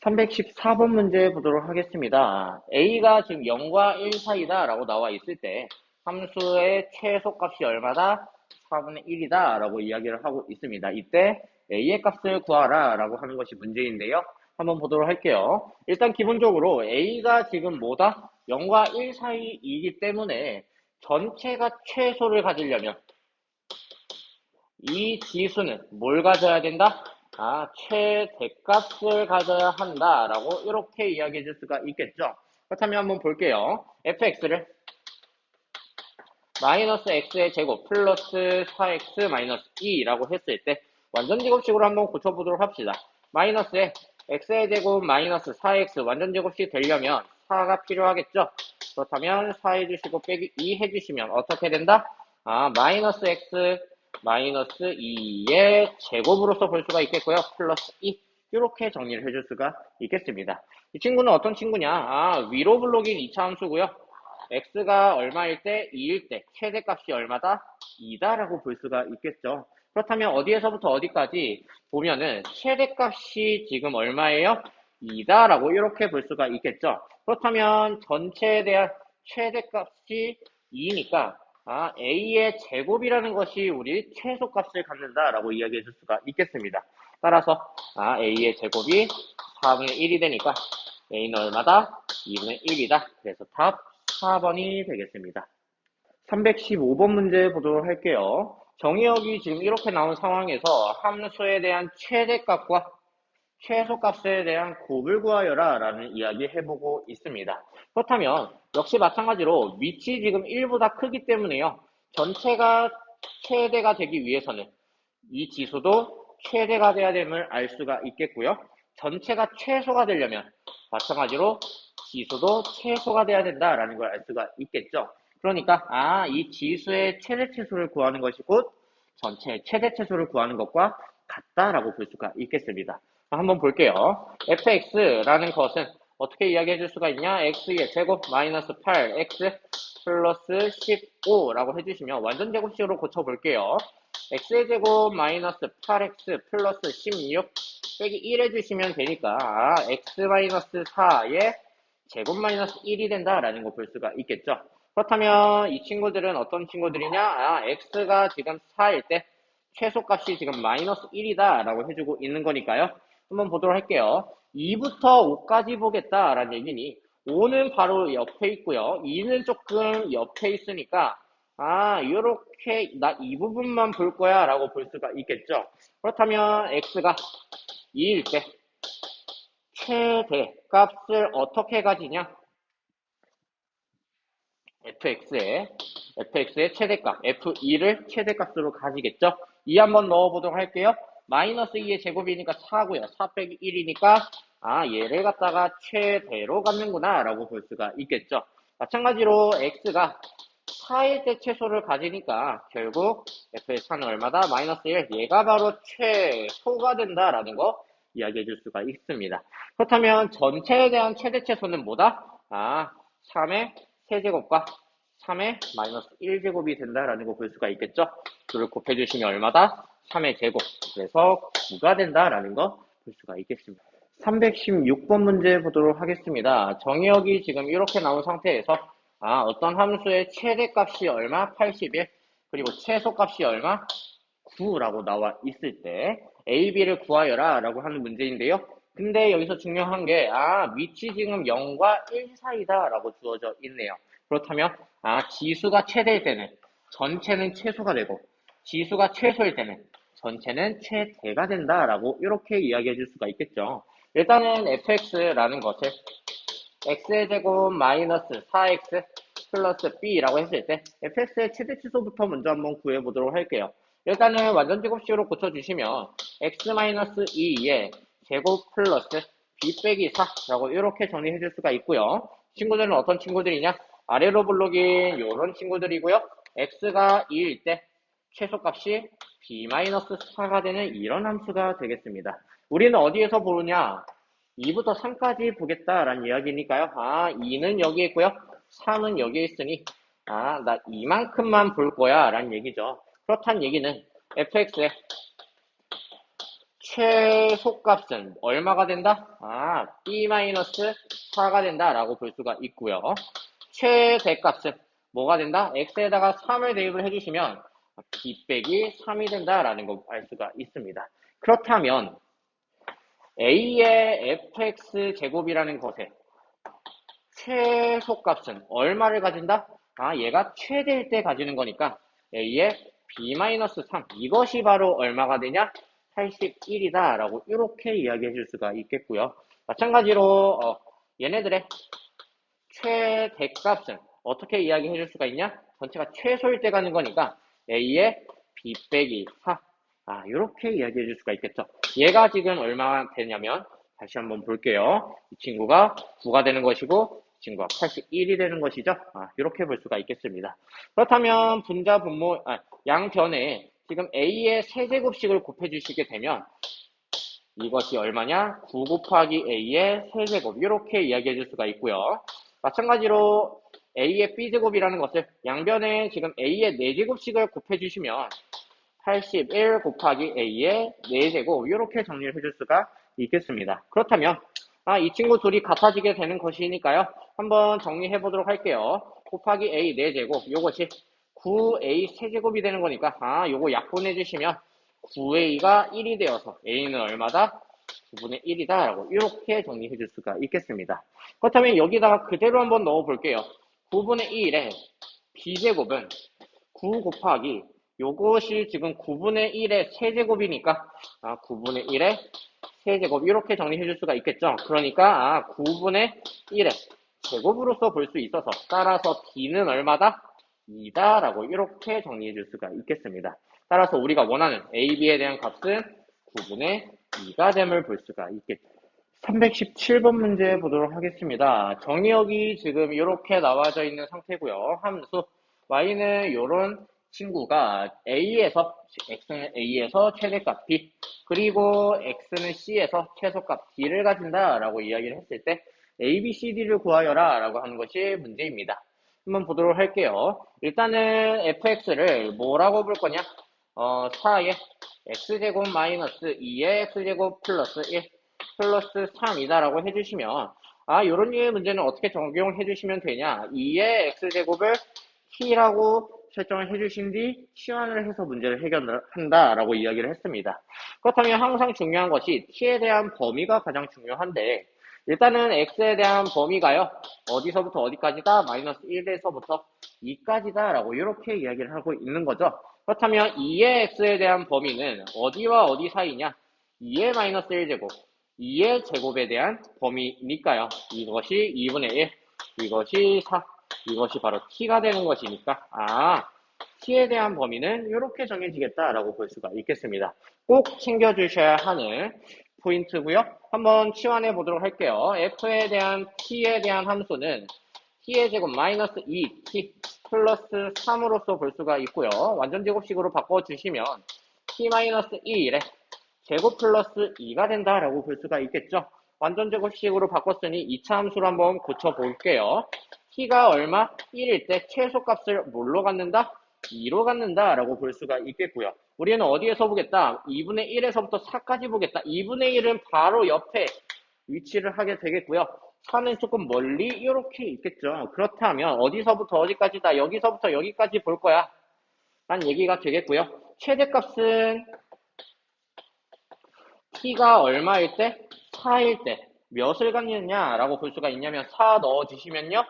314번 문제 보도록 하겠습니다. a가 지금 0과 1 사이다 라고 나와 있을 때 함수의 최소값이 얼마다? 4분의 1이다 라고 이야기를 하고 있습니다. 이때 a의 값을 구하라 라고 하는 것이 문제인데요. 한번 보도록 할게요. 일단 기본적으로 a가 지금 뭐다? 0과 1 사이이기 때문에 전체가 최소를 가지려면 이 지수는 뭘 가져야 된다? 최대값을 가져야 한다라고 이렇게 이야기해 줄 수가 있겠죠. 그렇다면 한번 볼게요. fx를 마이너스 x의 제곱 플러스 4x 마이너스 2라고 했을 때 완전제곱식으로 한번 고쳐보도록 합시다. 마이너스에 x의 제곱 마이너스 4x 완전제곱식 되려면 4가 필요하겠죠. 그렇다면 4 해주시고 빼기 2 해주시면 어떻게 된다? 마이너스 x 마이너스 2의 제곱으로서 볼 수가 있겠고요. 플러스 2 이렇게 정리를 해줄 수가 있겠습니다. 이 친구는 어떤 친구냐? 위로 블록인 2차 함수고요. x가 얼마일 때? 2일 때 최대값이 얼마다? 2다 라고 볼 수가 있겠죠. 그렇다면 어디에서부터 어디까지 보면은 최대값이 지금 얼마예요? 2다 라고 이렇게 볼 수가 있겠죠. 그렇다면 전체에 대한 최대값이 2니까 a의 제곱이라는 것이 우리 최소값을 갖는다 라고 이야기해 줄 수가 있겠습니다. 따라서 a의 제곱이 4분의 1이 되니까 a는 얼마다? 2분의 1이다. 그래서 답 4번이 되겠습니다. 315번 문제 보도록 할게요. 정의역이 지금 이렇게 나온 상황에서 함수에 대한 최대값과 최소값에 대한 곱을 구하여라 라는 이야기 해보고 있습니다. 그렇다면 역시 마찬가지로 위치 지금 1보다 크기 때문에요. 전체가 최대가 되기 위해서는 이 지수도 최대가 돼야 됨을 알 수가 있겠고요. 전체가 최소가 되려면 마찬가지로 지수도 최소가 돼야 된다라는 걸 알 수가 있겠죠. 그러니까 이 지수의 최대치수를 구하는 것이 곧 전체의 최대치수를 구하는 것과 같다라고 볼 수가 있겠습니다. 한번 볼게요. fx라는 것은 어떻게 이야기해 줄 수가 있냐? x의 제곱 마이너스 8x 플러스 15라고 해주시면 완전 제곱식으로 고쳐볼게요. x의 제곱 마이너스 8x 플러스 16 빼기 1 해주시면 되니까 x 마이너스 4의 제곱 마이너스 1이 된다라는 거 볼 수가 있겠죠. 그렇다면 이 친구들은 어떤 친구들이냐? x가 지금 4일 때 최소값이 지금 마이너스 1이다 라고 해주고 있는 거니까요. 한번 보도록 할게요. 2부터 5까지 보겠다라는 얘기니 5는 바로 옆에 있고요. 2는 조금 옆에 있으니까 요렇게 나 이 부분만 볼 거야 라고 볼 수가 있겠죠. 그렇다면 x가 2일 때 최대 값을 어떻게 가지냐? fx의 최대값 f2를 최대값으로 가지겠죠. 2 한번 넣어보도록 할게요. 마이너스 2의 제곱이니까 4고요. 4 빼기 1이니까 얘를 갖다가 최대로 갖는구나 라고 볼 수가 있겠죠. 마찬가지로 x가 4일 때 최소를 가지니까 결국 f의 4는 얼마다? 마이너스 1. 얘가 바로 최소가 된다라는 거 이야기해 줄 수가 있습니다. 그렇다면 전체에 대한 최대 최소는 뭐다? 3의 세제곱과 3의 마이너스 1제곱이 된다라는 거 볼 수가 있겠죠? 그를 곱해주시면 얼마다? 3의 제곱. 그래서 9가 된다라는 거 볼 수가 있겠습니다. 316번 문제 보도록 하겠습니다. 정의역이 지금 이렇게 나온 상태에서 어떤 함수의 최대값이 얼마? 81. 그리고 최소값이 얼마? 9라고 나와 있을 때 a, b를 구하여라 라고 하는 문제인데요. 근데 여기서 중요한 게 위치 지금 0과 1 사이다 라고 주어져 있네요. 그렇다면 지수가 최대일 때는 전체는 최소가 되고 지수가 최소일 때는 전체는 최대가 된다라고 이렇게 이야기해 줄 수가 있겠죠. 일단은 fx라는 것을 x의 제곱 마이너스 4x 플러스 b라고 했을 때 fx의 최대 치수부터 먼저 한번 구해보도록 할게요. 일단은 완전 제곱식으로 고쳐주시면 x-2의 제곱 플러스 b 빼기 4라고 이렇게 정리해 줄 수가 있고요. 친구들은 어떤 친구들이냐? 아래로 블록인 이런 친구들이고요. x가 2일 때 최소값이 b-4가 되는 이런 함수가 되겠습니다. 우리는 어디에서 보느냐? 2부터 3까지 보겠다라는 이야기니까요. 2는 여기에 있고요. 3은 여기에 있으니 나 이만큼만 볼 거야 라는 얘기죠. 그렇다는 얘기는 fx의 최소값은 얼마가 된다? b-4가 된다라고 볼 수가 있고요. 최대값은 뭐가 된다? x에다가 3을 대입을 해주시면 b 빼기 3이 된다라는 거 알 수가 있습니다. 그렇다면 a의 fx 제곱이라는 것의 최소값은 얼마를 가진다? 얘가 최대일 때 가지는 거니까 a의 b-3 이것이 바로 얼마가 되냐? 81이다 라고 이렇게 이야기해 줄 수가 있겠고요. 마찬가지로 얘네들의 최대값은 어떻게 이야기해 줄 수가 있냐? 전체가 최소일 때 가는 거니까 a의 b 빼기 4 이렇게 이야기해 줄 수가 있겠죠. 얘가 지금 얼마가 되냐면 다시 한번 볼게요. 이 친구가 9가 되는 것이고 이 친구가 81이 되는 것이죠. 이렇게 볼 수가 있겠습니다. 그렇다면 분자 분모 양변에 지금 a의 세제곱식을 곱해 주시게 되면 이것이 얼마냐? 9 곱하기 a의 세제곱 이렇게 이야기해 줄 수가 있고요. 마찬가지로 a의 b제곱이라는 것을 양변에 지금 a의 4제곱씩을 곱해 주시면 81 곱하기 a의 4제곱 이렇게 정리를 해줄 수가 있겠습니다. 그렇다면 이 친구 둘이 같아지게 되는 것이니까요. 한번 정리해 보도록 할게요. 곱하기 a 4제곱 이것이 9a 세제곱이 되는 거니까 요거 약분해 주시면 9a가 1이 되어서 a는 얼마다? 9분의 1이다 라고 이렇게 정리해 줄 수가 있겠습니다. 그렇다면 여기다가 그대로 한번 넣어 볼게요. 9분의 1의 b제곱은 9 곱하기 요것이 지금 9분의 1의 세제곱이니까 9분의 1의 세제곱 이렇게 정리해 줄 수가 있겠죠. 그러니까 9분의 1의 제곱으로서 볼 수 있어서 따라서 b는 얼마다? 2다 라고 이렇게 정리해 줄 수가 있겠습니다. 따라서 우리가 원하는 a, b에 대한 값은 9분의 2가 됨을 볼 수가 있겠죠. 317번 문제 보도록 하겠습니다. 정의역이 지금 이렇게 나와져 있는 상태고요. 함수 y는 이런 친구가 a에서 x는 a에서 최대값 b 그리고 x는 c에서 최소값 d를 가진다 라고 이야기를 했을 때 a, b, c, d를 구하여라 라고 하는 것이 문제입니다. 한번 보도록 할게요. 일단은 fx를 뭐라고 볼 거냐? 4의 x제곱 마이너스 2의 x제곱 플러스 1 플러스 3이다라고 해주시면, 요런 류의 문제는 어떻게 적용해 주시면 되냐? 2의 x제곱을 t라고 설정을 해주신 뒤 치환을 해서 문제를 해결한다라고 이야기를 했습니다. 그렇다면 항상 중요한 것이 t에 대한 범위가 가장 중요한데, 일단은 x에 대한 범위가요, 어디서부터 어디까지다? 마이너스 1에서부터 2까지다 라고 이렇게 이야기를 하고 있는 거죠. 그렇다면 2의 x에 대한 범위는 어디와 어디 사이냐? 2의 마이너스 1제곱, 2의 제곱에 대한 범위니까요. 이것이 2분의 1, 이것이 4, 이것이 바로 t가 되는 것이니까, t에 대한 범위는 이렇게 정해지겠다라고 볼 수가 있겠습니다. 꼭 챙겨주셔야 하는 포인트고요. 한번 치환해 보도록 할게요. f에 대한 t에 대한 함수는 t의 제곱 마이너스 2t 플러스 3으로서 볼 수가 있고요. 완전제곱식으로 바꿔주시면 t 마이너스 2에 제곱 플러스 2가 된다라고 볼 수가 있겠죠. 완전제곱식으로 바꿨으니 2차 함수로 한번 고쳐볼게요. t가 얼마? 1일 때 최소값을 뭘로 갖는다? 2로 갖는다라고 볼 수가 있겠고요. 우리는 어디에서 보겠다? 2분의 1에서부터 4까지 보겠다. 2분의 1은 바로 옆에 위치를 하게 되겠고요. 4는 조금 멀리 이렇게 있겠죠. 그렇다면 어디서부터 어디까지다? 여기서부터 여기까지 볼 거야 라는 얘기가 되겠고요. 최대값은 t가 얼마일 때? 4일 때 몇을 갖느냐라고 볼 수가 있냐면 4 넣어주시면요.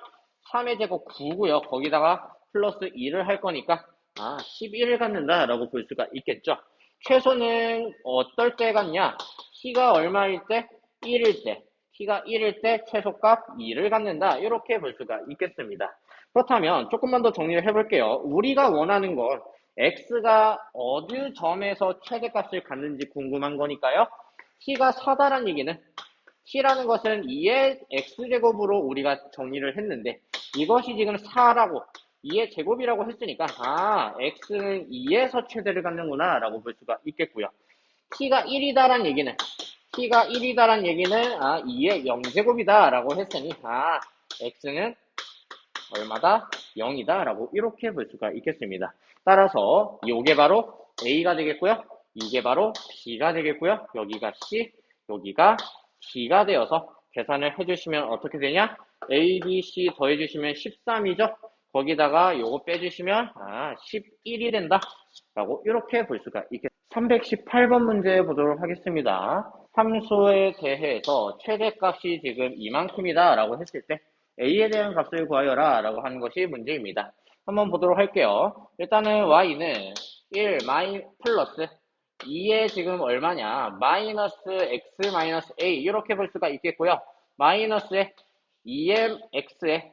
3의 제곱 9고요. 거기다가 플러스 2를 할 거니까 11을 갖는다라고 볼 수가 있겠죠. 최소는 어떨 때 갖냐? t가 얼마일 때? 1일 때. t가 1일 때 최소값 2를 갖는다. 이렇게 볼 수가 있겠습니다. 그렇다면 조금만 더 정리를 해볼게요. 우리가 원하는 건 x가 어느 점에서 최대값을 갖는지 궁금한 거니까요. t가 4다란 얘기는 t라는 것은 2의 x제곱으로 우리가 정리를 했는데 이것이 지금 4라고 2의 제곱이라고 했으니까 x는 2에서 최대를 갖는구나 라고 볼 수가 있겠고요. t가 1이다란 얘기는 2의 0제곱이다 라고 했으니 x는 얼마다? 0이다 라고 이렇게 볼 수가 있겠습니다. 따라서 이게 바로 a가 되겠고요. 이게 바로 b가 되겠고요. 여기가 c, 여기가 d가 되어서 계산을 해주시면 어떻게 되냐? a, b, c 더해주시면 13이죠. 거기다가 요거 빼주시면 11이 된다 라고 이렇게 볼 수가 있겠습니다. 318번 문제 보도록 하겠습니다. 함수에 대해서 최대값이 지금 이만큼이다 라고 했을 때 a에 대한 값을 구하여라 라고 하는 것이 문제입니다. 한번 보도록 할게요. 일단은 y는 1 플러스 2에 지금 얼마냐? 마이너스 x 마이너스 a 이렇게 볼 수가 있겠고요. 마이너스에 2의 x에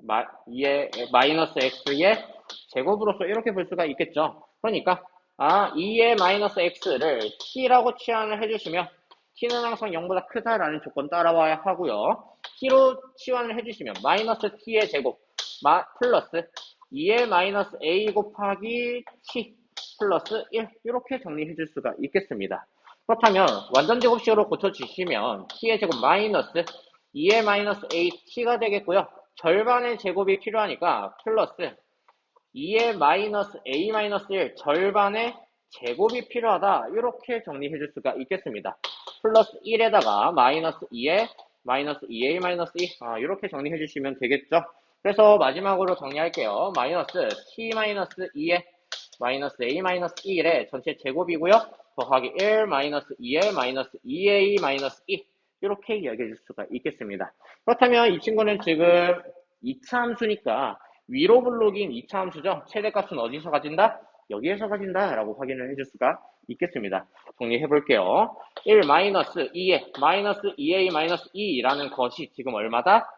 2의 마이너스 x의 제곱으로서 이렇게 볼 수가 있겠죠. 그러니까 2의 마이너스 x를 t라고 치환을 해주시면 t는 항상 0보다 크다라는 조건 따라와야 하고요. t로 치환을 해주시면 마이너스 t의 제곱 플러스 2의 마이너스 a 곱하기 t 플러스 1 이렇게 정리해 줄 수가 있겠습니다. 그렇다면 완전제곱식으로 고쳐주시면 t의 제곱 마이너스 2의 마이너스 a t가 되겠고요. 절반의 제곱이 필요하니까 플러스 2의 마이너스 a 마이너스 1 절반의 제곱이 필요하다 이렇게 정리해 줄 수가 있겠습니다. 플러스 1에다가 마이너스 2에 마이너스 2a 마이너스 2 이렇게 정리해 주시면 되겠죠. 그래서 마지막으로 정리할게요. 마이너스 t 마이너스 2에 마이너스 a 마이너스 1의 전체 제곱이고요. 더하기 1 마이너스 2에 마이너스 2a 마이너스 2 이렇게 이야기해 줄 수가 있겠습니다. 그렇다면 이 친구는 지금 2차 함수니까 위로 블록인 2차 함수죠. 최대값은 어디서 가진다? 여기에서 가진다 라고 확인을 해줄 수가 있겠습니다. 정리해 볼게요. 1 마이너스 2에 마이너스 2a 마이너스 2라는 것이 지금 얼마다?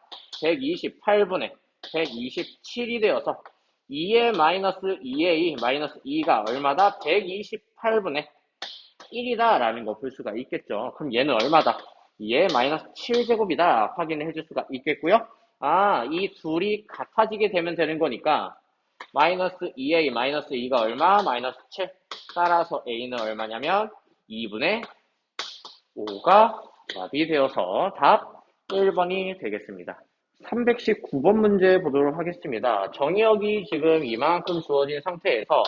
128분의 127이 되어서 2의 마이너스 2a 마이너스 2가 얼마다? 128분의 1이다 라는 거 볼 수가 있겠죠. 그럼 얘는 얼마다? 2의 마이너스 7제곱이다 확인을 해줄 수가 있겠고요. 이 둘이 같아지게 되면 되는 거니까 마이너스 2a 마이너스 2가 얼마? 마이너스 7. 따라서 a는 얼마냐면 2분의 5가 답이 되어서 답 1번이 되겠습니다. 319번 문제 보도록 하겠습니다. 정의역이 지금 이만큼 주어진 상태에서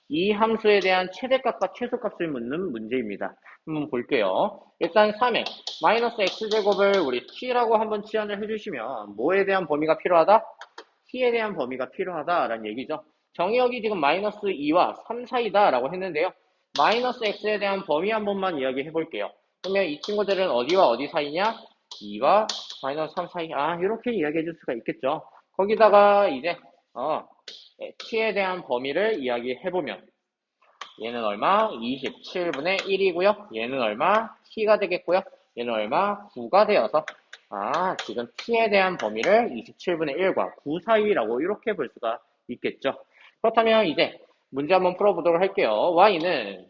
이 함수에 대한 최대값과 최소값을 묻는 문제입니다. 한번 볼게요. 일단 3의 마이너스 x제곱을 우리 t라고 한번 치환을 해주시면 뭐에 대한 범위가 필요하다? t에 대한 범위가 필요하다라는 얘기죠. 정의역이 지금 마이너스 2와 3 사이다 라고 했는데요. 마이너스 x에 대한 범위 한 번만 이야기해 볼게요. 그러면 이 친구들은 어디와 어디 사이냐? 2와 마이너스 3 사이. 이렇게 이야기해 줄 수가 있겠죠. 거기다가 이제 t에 대한 범위를 이야기해 보면 얘는 얼마? 27분의 1이고요. 얘는 얼마? t가 되겠고요. 얘는 얼마? 9가 되어서 지금 t에 대한 범위를 27분의 1과 9 사이라고 이렇게 볼 수가 있겠죠. 그렇다면 이제 문제 한번 풀어보도록 할게요. y는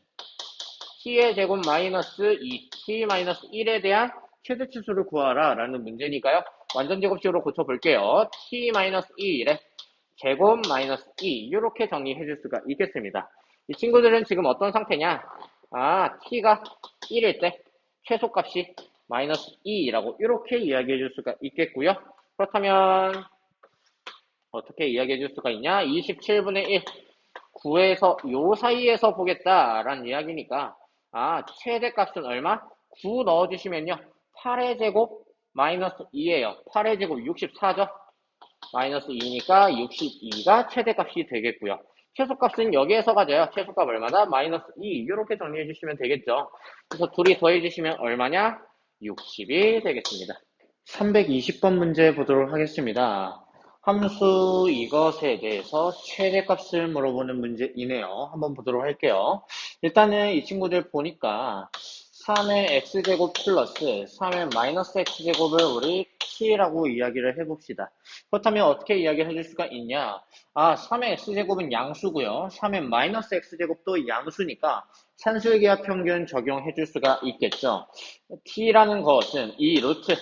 t의 제곱 마이너스 2t 마이너스 1에 대한 최대치수를 구하라 라는 문제니까요. 완전제곱식으로 고쳐볼게요. t 마이너스 2의 제곱 마이너스 2 이렇게 정리해 줄 수가 있겠습니다. 이 친구들은 지금 어떤 상태냐? t가 1일 때 최소값이 마이너스 2라고 이렇게 이야기해 줄 수가 있겠고요. 그렇다면 어떻게 이야기해 줄 수가 있냐? 27분의 1, 9에서 요 사이에서 보겠다라는 이야기니까 최대값은 얼마? 9 넣어주시면요. 8의 제곱 마이너스 2예요. 8의 제곱 64죠? 마이너스 2니까 62가 최대값이 되겠고요. 최소값은 여기에서 가져요. 최소값 얼마다? 마이너스 2 이렇게 정리해 주시면 되겠죠. 그래서 둘이 더해 주시면 얼마냐? 60이 되겠습니다. 320번 문제 보도록 하겠습니다. 함수 이것에 대해서 최대값을 물어보는 문제이네요. 한번 보도록 할게요. 일단은 이 친구들 보니까 3의 x제곱 플러스 3의 마이너스 x제곱을 우리 t라고 이야기를 해봅시다. 그렇다면 어떻게 이야기를 해줄 수가 있냐? 3의 x제곱은 양수고요. 3의 마이너스 x제곱도 양수니까 산술기하 평균 적용해 줄 수가 있겠죠. t라는 것은 이 루트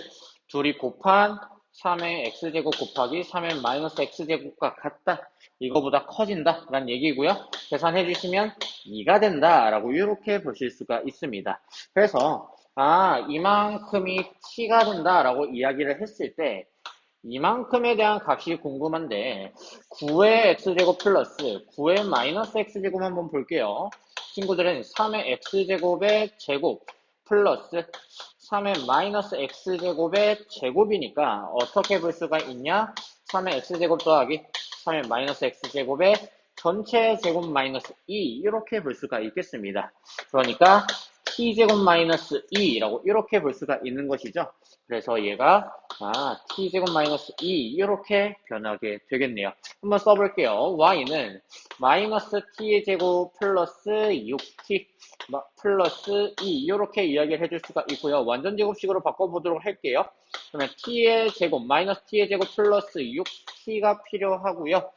둘이 곱한 3의 x제곱 곱하기 3의 마이너스 x제곱과 같다. 이거보다 커진다. 라는 얘기고요. 계산해 주시면 2가 된다. 라고 이렇게 보실 수가 있습니다. 그래서 이만큼이 t가 된다. 라고 이야기를 했을 때 이만큼에 대한 값이 궁금한데 9의 x제곱 플러스 9의 마이너스 x제곱 한번 볼게요. 친구들은 3의 x제곱의 제곱 플러스 3의 마이너스 x제곱의 제곱이니까 어떻게 볼 수가 있냐? 3의 x제곱 더하기 3의 마이너스 x제곱의 전체 제곱 마이너스 2 이렇게 볼 수가 있겠습니다. 그러니까 t제곱 마이너스 2라고 이렇게 볼 수가 있는 것이죠. 그래서 얘가 t제곱 마이너스 2 이렇게 변하게 되겠네요. 한번 써볼게요. y는 마이너스 t의 제곱 플러스 6t 플러스 2 이렇게 이야기를 해줄 수가 있고요. 완전제곱식으로 바꿔보도록 할게요. 그러면 t의 제곱 마이너스 t의 제곱 플러스 6t가 필요하고요.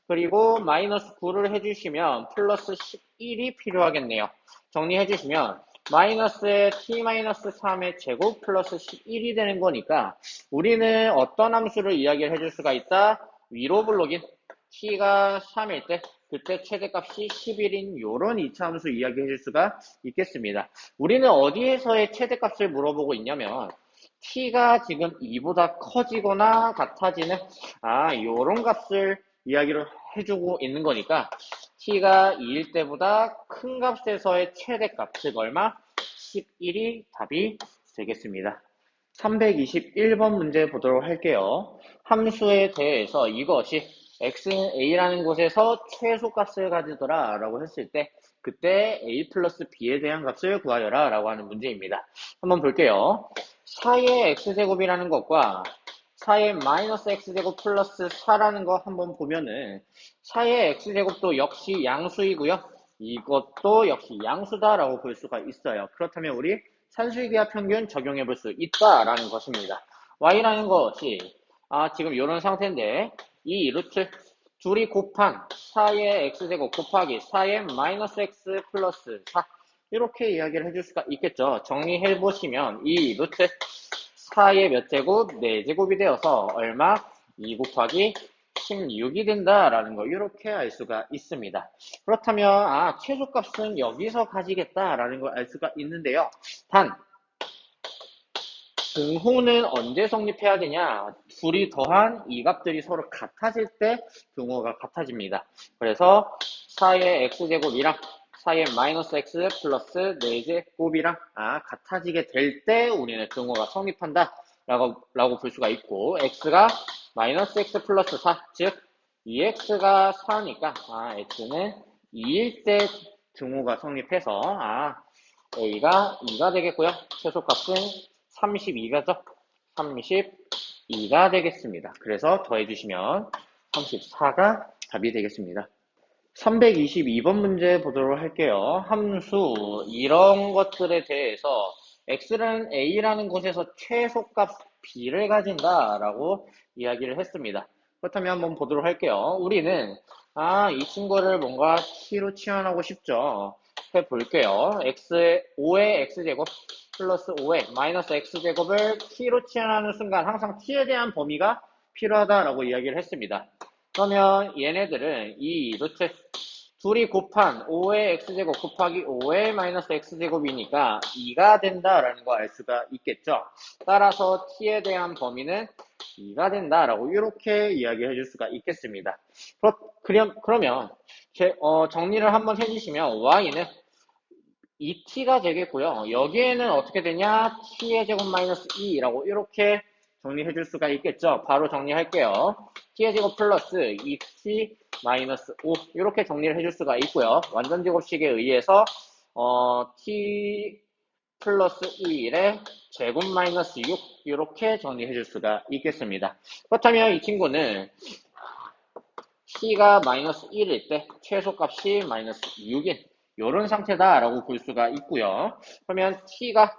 그리고 마이너스 9를 해주시면 플러스 11이 필요하겠네요. 정리해주시면 마이너스의 t-3의 제곱 플러스 11이 되는 거니까 우리는 어떤 함수를 이야기를 해줄 수가 있다? 위로 블록인 t가 3일 때 그때 최대값이 11인 요런 이차함수 이야기해 줄 수가 있겠습니다. 우리는 어디에서의 최대값을 물어보고 있냐면 t가 지금 2보다 커지거나 같아지는 요런 값을 이야기를 해주고 있는 거니까 t가 2일 때보다 큰 값에서의 최대값 즉 얼마? 11이 답이 되겠습니다. 321번 문제 보도록 할게요. 함수에 대해서 이것이 x는 a라는 곳에서 최소값을 가지더라 라고 했을 때 그때 a 플러스 b에 대한 값을 구하여라 라고 하는 문제입니다. 한번 볼게요. 4의 x제곱이라는 것과 4의 마이너스 x제곱 플러스 4라는 거 한번 보면은 4의 x제곱도 역시 양수이고요. 이것도 역시 양수다라고 볼 수가 있어요. 그렇다면 우리 산술기하 평균 적용해 볼 수 있다라는 것입니다. y라는 것이 지금 이런 상태인데 이 루트 둘이 곱한 4의 x제곱 곱하기 4의 마이너스 x 플러스 4 이렇게 이야기를 해줄 수가 있겠죠. 정리해 보시면 이 루트 4의 몇 제곱? 4제곱이 되어서 얼마? 2 곱하기 16이 된다라는 거 이렇게 알 수가 있습니다. 그렇다면 최소값은 여기서 가지겠다라는 걸 알 수가 있는데요. 단 등호는 언제 성립해야 되냐? 둘이 더한 이 값들이 서로 같아질 때 등호가 같아집니다. 그래서 4의 x제곱이랑 4의 마이너스 x 플러스 4제곱이랑 같아지게 될 때 우리는 등호가 성립한다 라고 볼 수가 있고, x가 마이너스 x 플러스 4, 즉 2x가 4니까 x는 2일 때 등호가 성립해서 a가 2가 되겠고요. 최소값은 32가죠. 32가 되겠습니다. 그래서 더해주시면 34가 답이 되겠습니다. 322번 문제 보도록 할게요. 함수 이런 것들에 대해서 x는 a라는 곳에서 최소값 b를 가진다라고 이야기를 했습니다. 그렇다면 한번 보도록 할게요. 우리는 이 친구를 뭔가 t로 치환하고 싶죠. 해볼게요. 5의 x제곱 플러스 5의 마이너스 x제곱을 t로 치환하는 순간 항상 t에 대한 범위가 필요하다라고 이야기를 했습니다. 그러면 얘네들은 이 루트 둘이 곱한 5의 x제곱 곱하기 5의 마이너스 x제곱이니까 2가 된다라는 거 알 수가 있겠죠. 따라서 t에 대한 범위는 2가 된다라고 이렇게 이야기해 줄 수가 있겠습니다. 그러면 정리를 한번 해주시면 y는 2t가 되겠고요. 여기에는 어떻게 되냐? t의 제곱 마이너스 2라고 이렇게 정리해 줄 수가 있겠죠. 바로 정리할게요. t의 제곱 플러스 2t 마이너스 5 이렇게 정리를 해줄 수가 있고요. 완전 제곱식에 의해서 t 플러스 2의 제곱 마이너스 6 이렇게 정리해 줄 수가 있겠습니다. 그렇다면 이 친구는 t가 마이너스 1일 때 최소값이 마이너스 6인 이런 상태다라고 볼 수가 있고요. 그러면 t가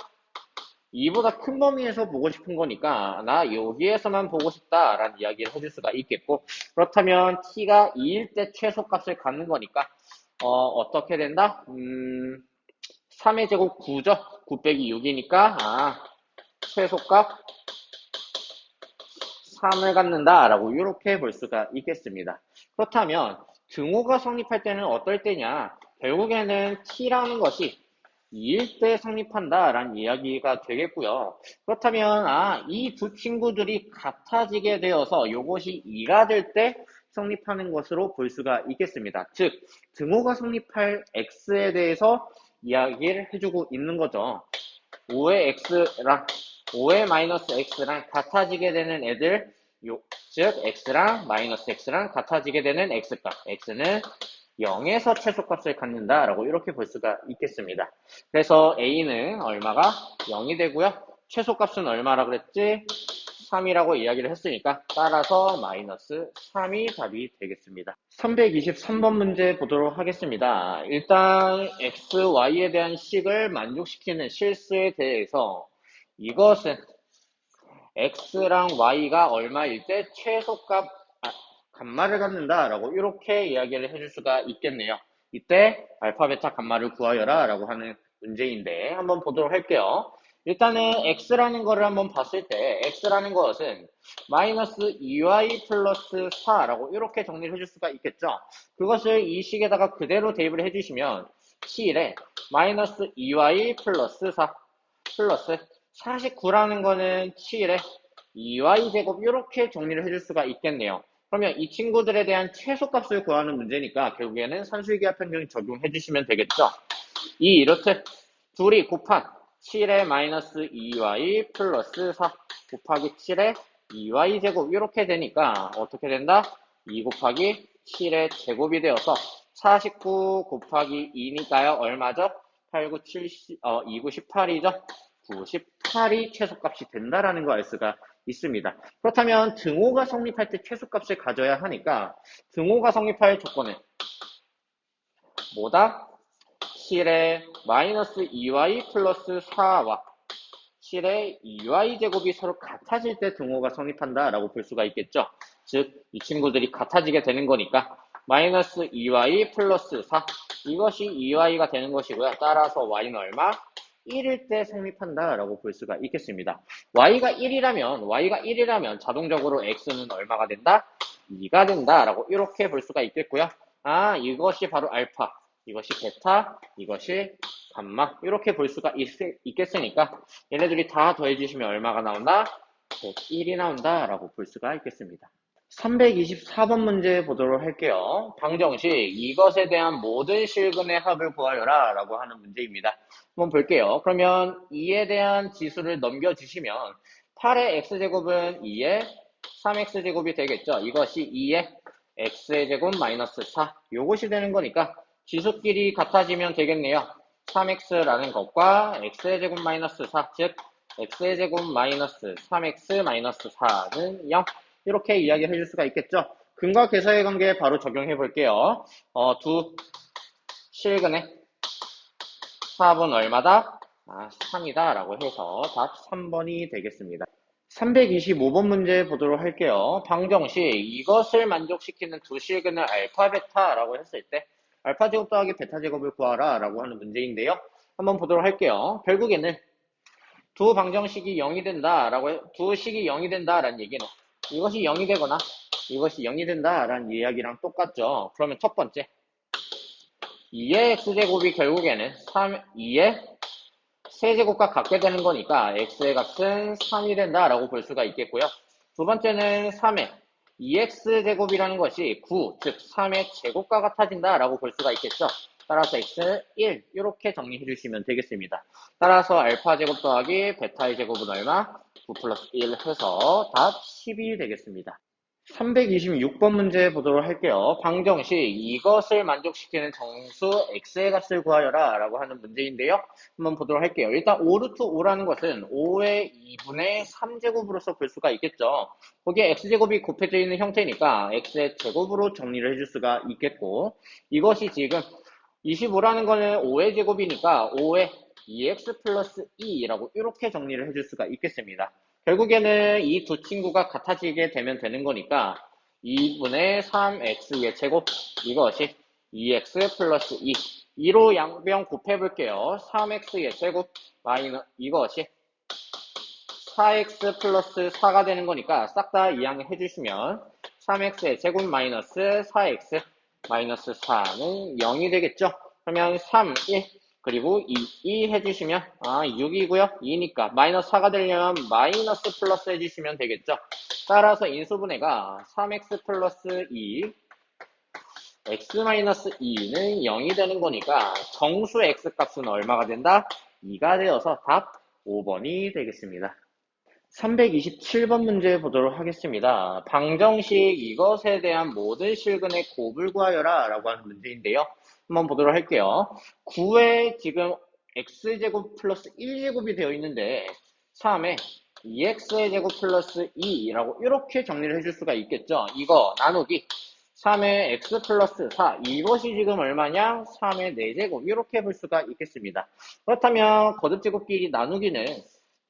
2보다 큰 범위에서 보고 싶은 거니까 나 여기에서만 보고 싶다라는 이야기를 해줄 수가 있겠고, 그렇다면 t가 2일 때 최소값을 갖는 거니까 어떻게 된다? 3의 제곱 9죠. 9 빼기 6이니까 최소값 3을 갖는다라고 이렇게 볼 수가 있겠습니다. 그렇다면 등호가 성립할 때는 어떨 때냐? 결국에는 t라는 것이 2일 때 성립한다라는 이야기가 되겠고요. 그렇다면 이 두 친구들이 같아지게 되어서 이것이 2가 될 때 성립하는 것으로 볼 수가 있겠습니다. 즉 등호가 성립할 x에 대해서 이야기를 해주고 있는 거죠. 5의 x랑 5의 마이너스 x랑 같아지게 되는 애들, 즉 x랑 마이너스 x랑 같아지게 되는 x값, x는 0에서 최소값을 갖는다라고 이렇게 볼 수가 있겠습니다. 그래서 a는 얼마가 0이 되고요. 최소값은 얼마라 그랬지? 3이라고 이야기를 했으니까 따라서 마이너스 3이 답이 되겠습니다. 323번 문제 보도록 하겠습니다. 일단 x, y에 대한 식을 만족시키는 실수에 대해서 이것은 x랑 y가 얼마일 때 최소값 감마를 갖는다라고 이렇게 이야기를 해줄 수가 있겠네요. 이때 알파, 베타, 감마를 구하여라 라고 하는 문제인데 한번 보도록 할게요. 일단은 x라는 거를 한번 봤을 때 x라는 것은 마이너스 2y 플러스 4라고 이렇게 정리를 해줄 수가 있겠죠. 그것을 이 식에다가 그대로 대입을 해주시면 t에 마이너스 2y 플러스 4 플러스 49라는 거는 7에 2y 제곱 이렇게 정리를 해줄 수가 있겠네요. 그러면 이 친구들에 대한 최소값을 구하는 문제니까 결국에는 산술기하 평균 적용해 주시면 되겠죠. 이렇게 둘이 곱한 7의 마이너스 2y 플러스 4 곱하기 7의 2y 제곱 이렇게 되니까 어떻게 된다? 2 곱하기 7의 제곱이 되어서 49 곱하기 2니까요. 얼마죠? 8, 9, 70, 2, 9, 18이죠. 98이 최소값이 된다라는 거 알 수가 있습니다. 그렇다면 등호가 성립할 때 최소값을 가져야 하니까 등호가 성립할 조건은 뭐다? 7의 마이너스 2y 플러스 4와 7의 2y 제곱이 서로 같아질 때 등호가 성립한다라고 볼 수가 있겠죠. 즉 이 친구들이 같아지게 되는 거니까 마이너스 2y 플러스 4 이것이 2y가 되는 것이고요. 따라서 y는 얼마? 1일 때 성립한다라고 볼 수가 있겠습니다. y가 1이라면 자동적으로 x는 얼마가 된다? 2가 된다라고 이렇게 볼 수가 있겠고요. 이것이 바로 알파, 이것이 베타, 이것이 감마 이렇게 볼 수가 있겠으니까 얘네들이 다 더해주시면 얼마가 나온다? 101이 나온다 라고 볼 수가 있겠습니다. 324번 문제 보도록 할게요. 방정식 이것에 대한 모든 실근의 합을 구하여라 라고 하는 문제입니다. 한번 볼게요. 그러면 2에 대한 지수를 넘겨주시면 8의 x제곱은 2의 3x제곱이 되겠죠. 이것이 2의 x의 제곱 마이너스 4 요것이 되는 거니까 지수끼리 같아지면 되겠네요. 3x라는 것과 x의 제곱 마이너스 4, 즉 x의 제곱 마이너스 3x 마이너스 4는 0 이렇게 이야기를 해줄 수가 있겠죠. 근과 계서의 관계 바로 적용해 볼게요. 두 실근의 합은 얼마다? 3이다 라고 해서 답 3번이 되겠습니다. 325번 문제 보도록 할게요. 방정식 이것을 만족시키는 두 실근을 알파 베타라고 했을 때 알파 제곱 더하기 베타 제곱을 구하라 라고 하는 문제인데요. 한번 보도록 할게요. 결국에는 두 방정식이 0이 된다라고 두 식이 0이 된다라는 얘기는 이것이 0이 되거나 이것이 0이 된다라는 이야기랑 똑같죠. 그러면 첫 번째 2의 x제곱이 결국에는 2의 세제곱과 같게 되는 거니까 x의 값은 3이 된다라고 볼 수가 있겠고요. 두 번째는 3의 2x제곱이라는 것이 9, 즉 3의 제곱과 같아진다라고 볼 수가 있겠죠. 따라서 x 1 이렇게 정리해 주시면 되겠습니다. 따라서 알파 제곱 더하기 베타의 제곱은 얼마? 9 플러스 1 해서 답 10이 되겠습니다. 326번 문제 보도록 할게요. 방정식 이것을 만족시키는 정수 x의 값을 구하여라 라고 하는 문제인데요. 한번 보도록 할게요. 일단 5루트 5라는 것은 5의 2분의 3제곱으로서 볼 수가 있겠죠. 거기에 x제곱이 곱해져 있는 형태니까 x의 제곱으로 정리를 해줄 수가 있겠고 이것이 지금 25라는 거는 5의 제곱이니까 5의 2x 플러스 2라고 이렇게 정리를 해줄 수가 있겠습니다. 결국에는 이 두 친구가 같아지게 되면 되는 거니까 2분의 3x의 제곱 이것이 2x 플러스 2 2로 양변 곱해 볼게요. 3x의 제곱 마이너스 이것이 4x 플러스 4가 되는 거니까 싹 다 이항해 주시면 3x의 제곱 마이너스 4x 마이너스 4는 0이 되겠죠. 그러면 3, 1 그리고 2 해주시면 6이고요. 2니까 마이너스 4가 되려면 마이너스 플러스 해주시면 되겠죠. 따라서 인수분해가 3x 플러스 2 x 마이너스 2는 0이 되는 거니까 정수 x 값은 얼마가 된다? 2가 되어서 답 5번이 되겠습니다. 327번 문제 보도록 하겠습니다. 방정식 이것에 대한 모든 실근의 곱을 구하여라 라고 하는 문제인데요. 한번 보도록 할게요. 9에 지금 x제곱 플러스 1제곱이 되어 있는데 3에 2x의 제곱 플러스 2라고 이렇게 정리를 해줄 수가 있겠죠. 이거 나누기 3의 x 플러스 4 이것이 지금 얼마냐? 3의 4제곱 이렇게 볼 수가 있겠습니다. 그렇다면 거듭제곱끼리 나누기는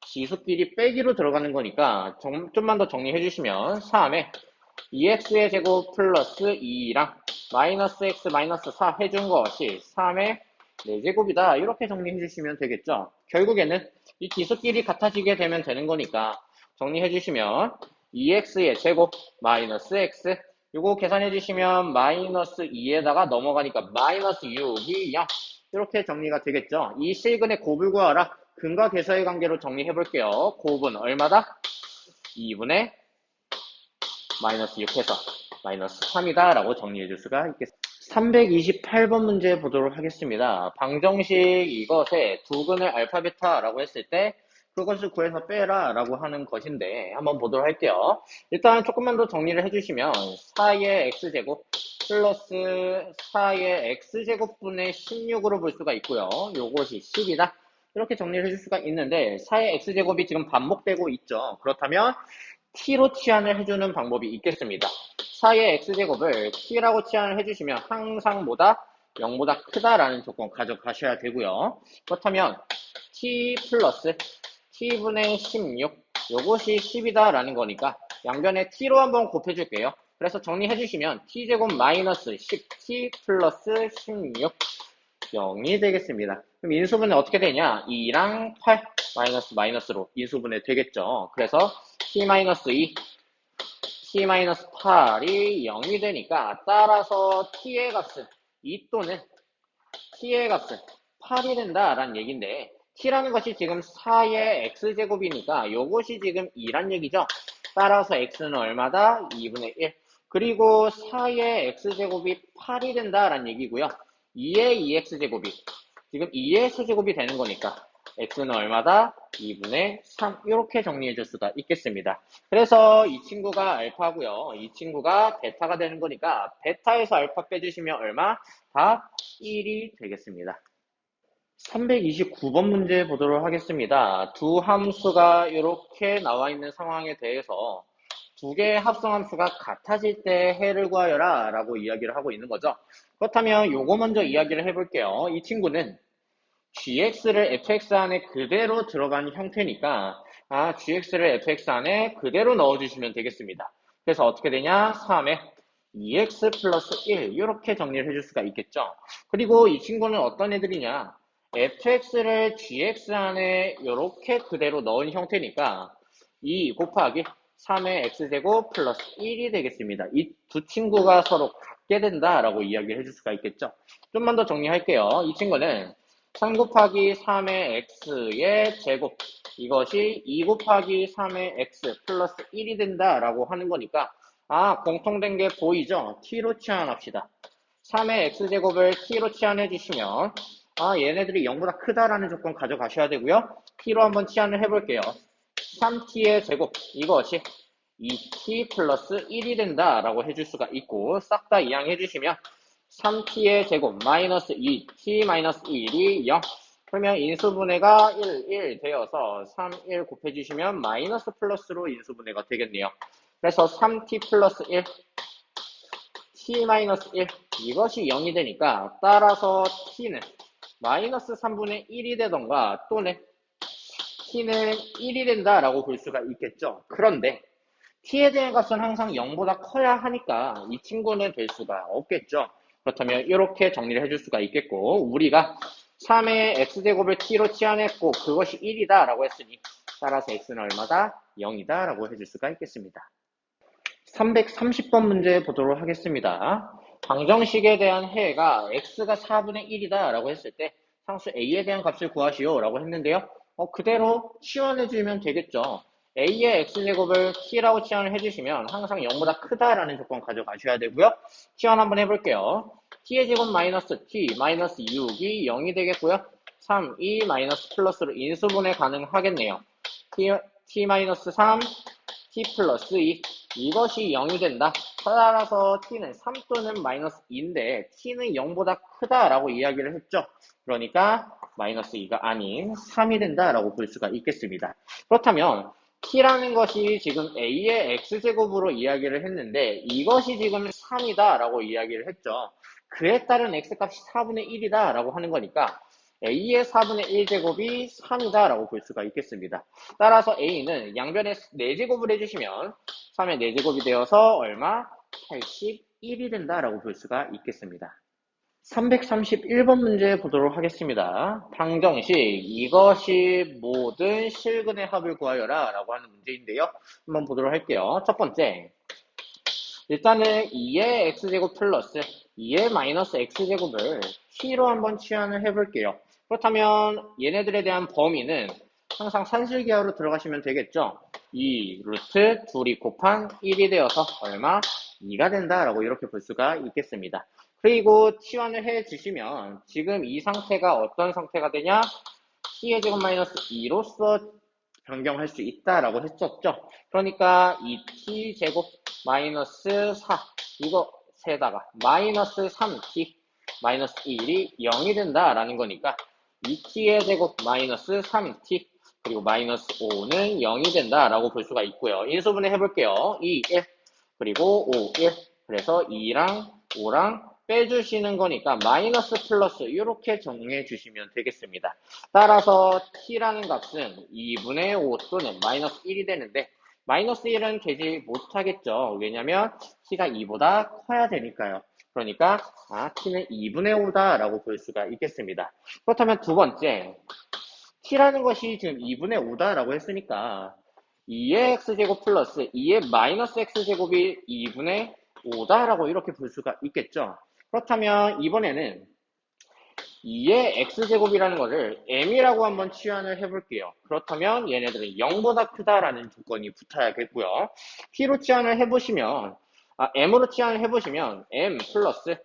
지수끼리 빼기로 들어가는 거니까 좀만 더 정리해 주시면 3에 2x의 제곱 플러스 2랑 마이너스 x 마이너스 4 해준 것이 3의 4제곱이다 이렇게 정리해 주시면 되겠죠. 결국에는 이 지수끼리 같아지게 되면 되는 거니까 정리해 주시면 2x의 제곱 마이너스 x 이거 계산해 주시면 마이너스 2에다가 넘어가니까 마이너스 6이 0 이렇게 정리가 되겠죠. 이 실근의 곱을 구하라. 근과 계서의 관계로 정리해 볼게요. 곱은 얼마다? 2분의 마이너스 6해서 마이너스 3이다 라고 정리해 줄 수가 있겠습니다. 328번 문제 보도록 하겠습니다. 방정식 이것에 두 근을 알파 베타라고 했을 때 그것을 구해서 빼라 라고 하는 것인데 한번 보도록 할게요. 일단 조금만 더 정리를 해주시면 4의 x제곱 플러스 4의 x제곱분의 16으로 볼 수가 있고요. 요것이 10이다. 이렇게 정리를 해줄 수가 있는데 4의 x제곱이 지금 반복되고 있죠. 그렇다면 t로 치환을 해주는 방법이 있겠습니다. 4의 x제곱을 t라고 치환을 해주시면 항상 뭐다? 0보다 크다라는 조건 가져가셔야 되고요. 그렇다면 t 플러스 t분의 16 요것이 10이다라는 거니까 양변에 t로 한번 곱해줄게요. 그래서 정리해주시면 t제곱 마이너스 10t 플러스 16 0이 되겠습니다. 그럼 인수분해 어떻게 되냐? 2랑 8 마이너스 마이너스로 인수분해 되겠죠. 그래서 t-2 t-8이 0이 되니까 따라서 t의 값은 2 또는 t의 값은 8이 된다라는 얘기인데 t라는 것이 지금 4의 x제곱이니까 요것이 지금 2란 얘기죠. 따라서 x는 얼마다? 2분의 1. 그리고 4의 x제곱이 8이 된다라는 얘기고요. 2의 2x제곱이 지금 2의 수제곱이 되는 거니까 x는 얼마다? 2분의 3 이렇게 정리해 줄 수가 있겠습니다. 그래서 이 친구가 알파고요. 이 친구가 베타가 되는 거니까 베타에서 알파 빼주시면 얼마? 답 1이 되겠습니다. 329번 문제 보도록 하겠습니다. 두 함수가 이렇게 나와 있는 상황에 대해서 두 개의 합성함수가 같아질 때 해를 구하여라 라고 이야기를 하고 있는 거죠. 그렇다면 요거 먼저 이야기를 해볼게요. 이 친구는 gx를 fx 안에 그대로 들어간 형태니까 gx를 fx 안에 그대로 넣어주시면 되겠습니다. 그래서 어떻게 되냐? 3에 2x 플러스 1 이렇게 정리를 해줄 수가 있겠죠. 그리고 이 친구는 어떤 애들이냐? fx를 gx 안에 이렇게 그대로 넣은 형태니까 2 곱하기 3의 x제곱 플러스 1이 되겠습니다. 이 두 친구가 서로 같게 된다라고 이야기를 해줄 수가 있겠죠. 좀만 더 정리할게요. 이 친구는 3 곱하기 3의 x의 제곱 이것이 2 곱하기 3의 x 플러스 1이 된다라고 하는 거니까 공통된 게 보이죠? t로 치환합시다. 3의 x제곱을 t로 치환해 주시면 얘네들이 0보다 크다라는 조건 가져가셔야 되고요. t로 한번 치환을 해볼게요. 3t의 제곱 이것이 2t 플러스 1이 된다라고 해줄 수가 있고 싹 다 이항해 주시면 3t의 제곱 마이너스 2t 마이너스 1이 0 그러면 인수분해가 1, 1 되어서 3, 1 곱해주시면 마이너스 플러스로 인수분해가 되겠네요. 그래서 3t 플러스 1 t 마이너스 1 이것이 0이 되니까 따라서 t는 마이너스 3분의 1이 되던가 또는 t는 1이 된다라고 볼 수가 있겠죠. 그런데 t에 대한 값은 항상 0보다 커야 하니까 이 친구는 될 수가 없겠죠. 그렇다면 이렇게 정리를 해줄 수가 있겠고 우리가 3의 x제곱을 t로 치환했고 그것이 1이다 라고 했으니 따라서 x는 얼마다? 0이다 라고 해줄 수가 있겠습니다. 330번 문제 보도록 하겠습니다. 방정식에 대한 해가 x가 4분의 1이다 라고 했을 때 상수 a에 대한 값을 구하시오 라고 했는데요. 그대로 치환해주면 되겠죠. a의 x제곱을 t라고 치환을 해주시면 항상 0보다 크다라는 조건 가져가셔야 되고요. 치환 한번 해볼게요. t의 제곱 마이너스 t 마이너스 6이 0이 되겠고요. 3, 2 마이너스 플러스로 인수분해 가능하겠네요. t 마이너스 3, t 플러스 2 이것이 0이 된다. 따라서 t는 3 또는 마이너스 2인데 t는 0보다 크다라고 이야기를 했죠. 그러니까 마이너스 2가 아닌 3이 된다라고 볼 수가 있겠습니다. 그렇다면 t라는 것이 지금 a의 x제곱으로 이야기를 했는데 이것이 지금 3이다라고 이야기를 했죠. 그에 따른 x값이 4분의 1이다 라고 하는 거니까 a의 4분의 1제곱이 3이다 라고 볼 수가 있겠습니다. 따라서 a는 양변에 4제곱을 해주시면 3의 4제곱이 되어서 얼마? 81이 된다 라고 볼 수가 있겠습니다. 331번 문제 보도록 하겠습니다. 방정식 이것이 모든 실근의 합을 구하여라 라고 하는 문제인데요. 한번 보도록 할게요. 첫 번째 일단은 2의 x제곱 플러스 2의 마이너스 x제곱을 t로 한번 치환을 해볼게요. 그렇다면 얘네들에 대한 범위는 항상 산술기하로 들어가시면 되겠죠. 2 루트 둘이 곱한 1이 되어서 얼마? 2가 된다라고 이렇게 볼 수가 있겠습니다. 그리고 치환을 해주시면 지금 이 상태가 어떤 상태가 되냐? t의 제곱 마이너스 2로서 변경할 수 있다라고 했었죠. 그러니까 2t 제곱 마이너스 4 이거 세다가 마이너스 3t 마이너스 1이 0이 된다라는 거니까 2t의 제곱 마이너스 3t 그리고 마이너스 5는 0이 된다라고 볼 수가 있고요. 인수분해 해볼게요. 2, 1 그리고 5, 1 그래서 2랑 5랑 빼주시는 거니까 마이너스 플러스 이렇게 정리해 주시면 되겠습니다. 따라서 t라는 값은 2분의 5 또는 마이너스 1이 되는데 마이너스 1은 되지 못하겠죠. 왜냐면 t가 2보다 커야 되니까요. 그러니까 t는 2분의 5다 라고 볼 수가 있겠습니다. 그렇다면 두 번째 t라는 것이 지금 2분의 5다 라고 했으니까 2의 x제곱 플러스 2의 마이너스 x제곱이 2분의 5다 라고 이렇게 볼 수가 있겠죠. 그렇다면 이번에는 2의 x제곱이라는 것을 m이라고 한번 치환을 해볼게요. 그렇다면 얘네들은 0보다 크다라는 조건이 붙어야겠고요. t로 치환을 해보시면, m으로 치환을 해보시면 m 플러스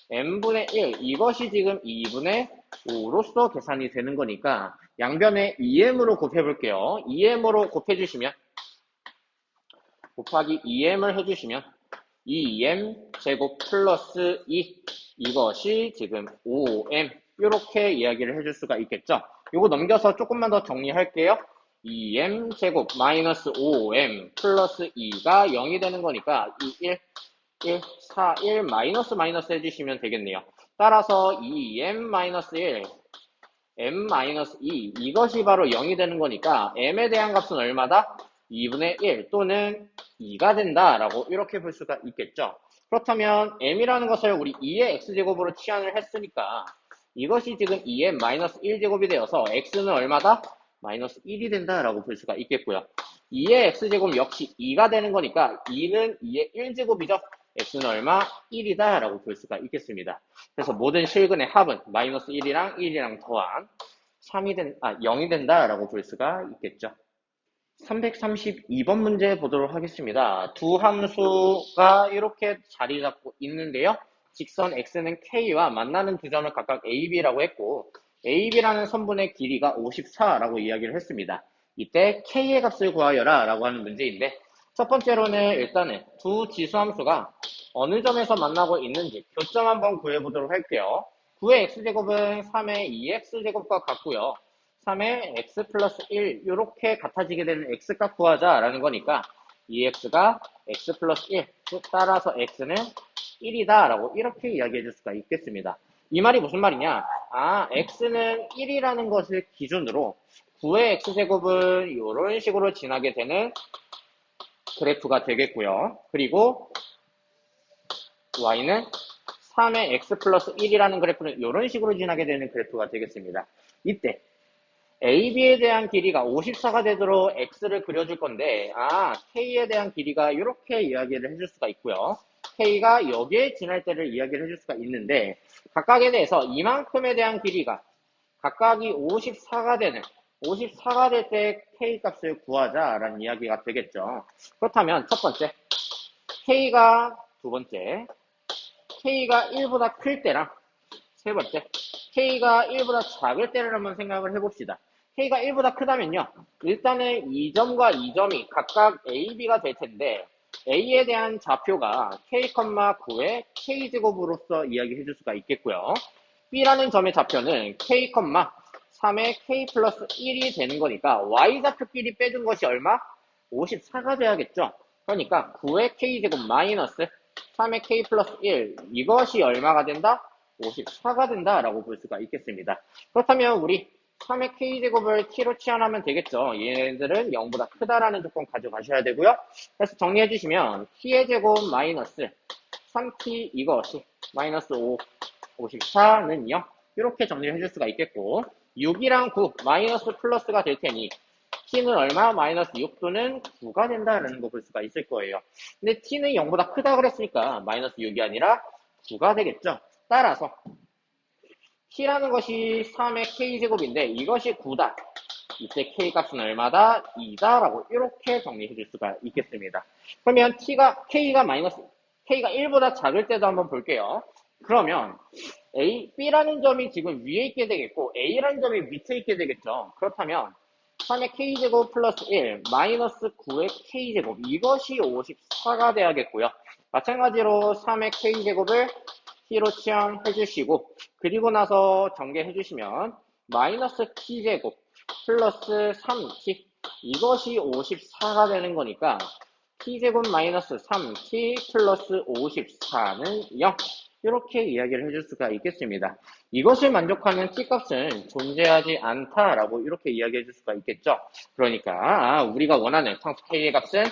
m분의 1 이것이 지금 2분의 5로서 계산이 되는 거니까 양변에 2m으로 곱해볼게요. 2m으로 곱해주시면 곱하기 2m을 해주시면 2m 제곱 플러스 2 이것이 지금 5m 이렇게 이야기를 해줄 수가 있겠죠. 이거 넘겨서 조금만 더 정리할게요. 2m 제곱 마이너스 5m 플러스 2가 0이 되는 거니까 1, 4, 1 마이너스 마이너스 해주시면 되겠네요. 따라서 2m 마이너스 1 m-2 이것이 바로 0이 되는 거니까 m에 대한 값은 얼마다? 2분의 1 또는 2가 된다라고 이렇게 볼 수가 있겠죠. 그렇다면 m이라는 것을 우리 2의 x제곱으로 치환을 했으니까 이것이 지금 2의 마이너스 1제곱이 되어서 x는 얼마다? 마이너스 1이 된다라고 볼 수가 있겠고요. 2의 x제곱 역시 2가 되는 거니까 2는 2의 1제곱이죠. x는 얼마? 1이다 라고 볼 수가 있겠습니다. 그래서 모든 실근의 합은 마이너스 1이랑 1이랑 더한 0이 된다 라고 볼 수가 있겠죠. 332번 문제 보도록 하겠습니다. 두 함수가 이렇게 자리 잡고 있는데요. 직선 x는 k와 만나는 두 점을 각각 a, b라고 했고 a, b라는 선분의 길이가 54라고 이야기를 했습니다. 이때 k의 값을 구하여라 라고 하는 문제인데 첫 번째로는 일단은 두 지수함수가 어느 점에서 만나고 있는지 교점 한번 구해보도록 할게요. 9의 x제곱은 3의 2x제곱과 같고요. 3의 x 플러스 1 이렇게 같아지게 되는 x값 구하자라는 거니까 2x가 x 플러스 1 따라서 x는 1이다 라고 이렇게 이야기해 줄 수가 있겠습니다. 이 말이 무슨 말이냐? x는 1이라는 것을 기준으로 9의 x제곱은 이런 식으로 지나게 되는 그래프가 되겠고요. 그리고 y는 3의 x 플러스 1이라는 그래프는 이런 식으로 지나게 되는 그래프가 되겠습니다. 이때 AB에 대한 길이가 54가 되도록 X를 그려줄 건데, K에 대한 길이가 이렇게 이야기를 해줄 수가 있고요. K가 여기에 지날 때를 이야기를 해줄 수가 있는데, 각각에 대해서 이만큼에 대한 길이가 각각이 54가 될 때 K 값을 구하자라는 이야기가 되겠죠. 그렇다면 첫 번째, 두 번째, K가 1보다 클 때랑 세 번째, K가 1보다 작을 때를 한번 생각을 해봅시다. K가 1보다 크다면요. 일단은 이 점과 이 점이 각각 A, B가 될 텐데 A에 대한 좌표가 K, 9의 K제곱으로서 이야기해 줄 수가 있겠고요. B라는 점의 좌표는 K, 3의 K 플러스 1이 되는 거니까 Y좌표끼리 빼준 것이 얼마? 54가 돼야겠죠. 그러니까 9의 K제곱 마이너스 3의 K 플러스 1 이것이 얼마가 된다? 54가 된다라고 볼 수가 있겠습니다. 그렇다면 우리 3의 k제곱을 t로 치환하면 되겠죠. 얘네들은 0보다 크다라는 조건 가져가셔야 되고요. 그래서 정리해 주시면 t의 제곱 마이너스 3t 이것이 마이너스 54는 0 이렇게 정리를 해줄 수가 있겠고 6이랑 9 마이너스 플러스가 될 테니 t는 얼마? 마이너스 6 또는 9가 된다라는 거 볼 수가 있을 거예요. 근데 t는 0보다 크다 그랬으니까 마이너스 6이 아니라 9가 되겠죠. 따라서 t라는 것이 3의 k제곱인데 이것이 9다. 이때 k값은 얼마다? 2다 라고 이렇게 정리해 줄 수가 있겠습니다. 그러면 k가 1보다 작을 때도 한번 볼게요. 그러면 b라는 점이 지금 위에 있게 되겠고 a라는 점이 밑에 있게 되겠죠. 그렇다면 3의 k제곱 플러스 1 마이너스 9의 k제곱 이것이 54가 돼야겠고요. 마찬가지로 3의 k제곱을 t로 치환해 주시고 그리고 나서 전개해 주시면 마이너스 t제곱 플러스 3t 이것이 54가 되는 거니까 t제곱 마이너스 3t 플러스 54는 0 이렇게 이야기를 해줄 수가 있겠습니다. 이것을 만족하는 t값은 존재하지 않다라고 이렇게 이야기해 줄 수가 있겠죠. 그러니까 우리가 원하는 상수 k의 값은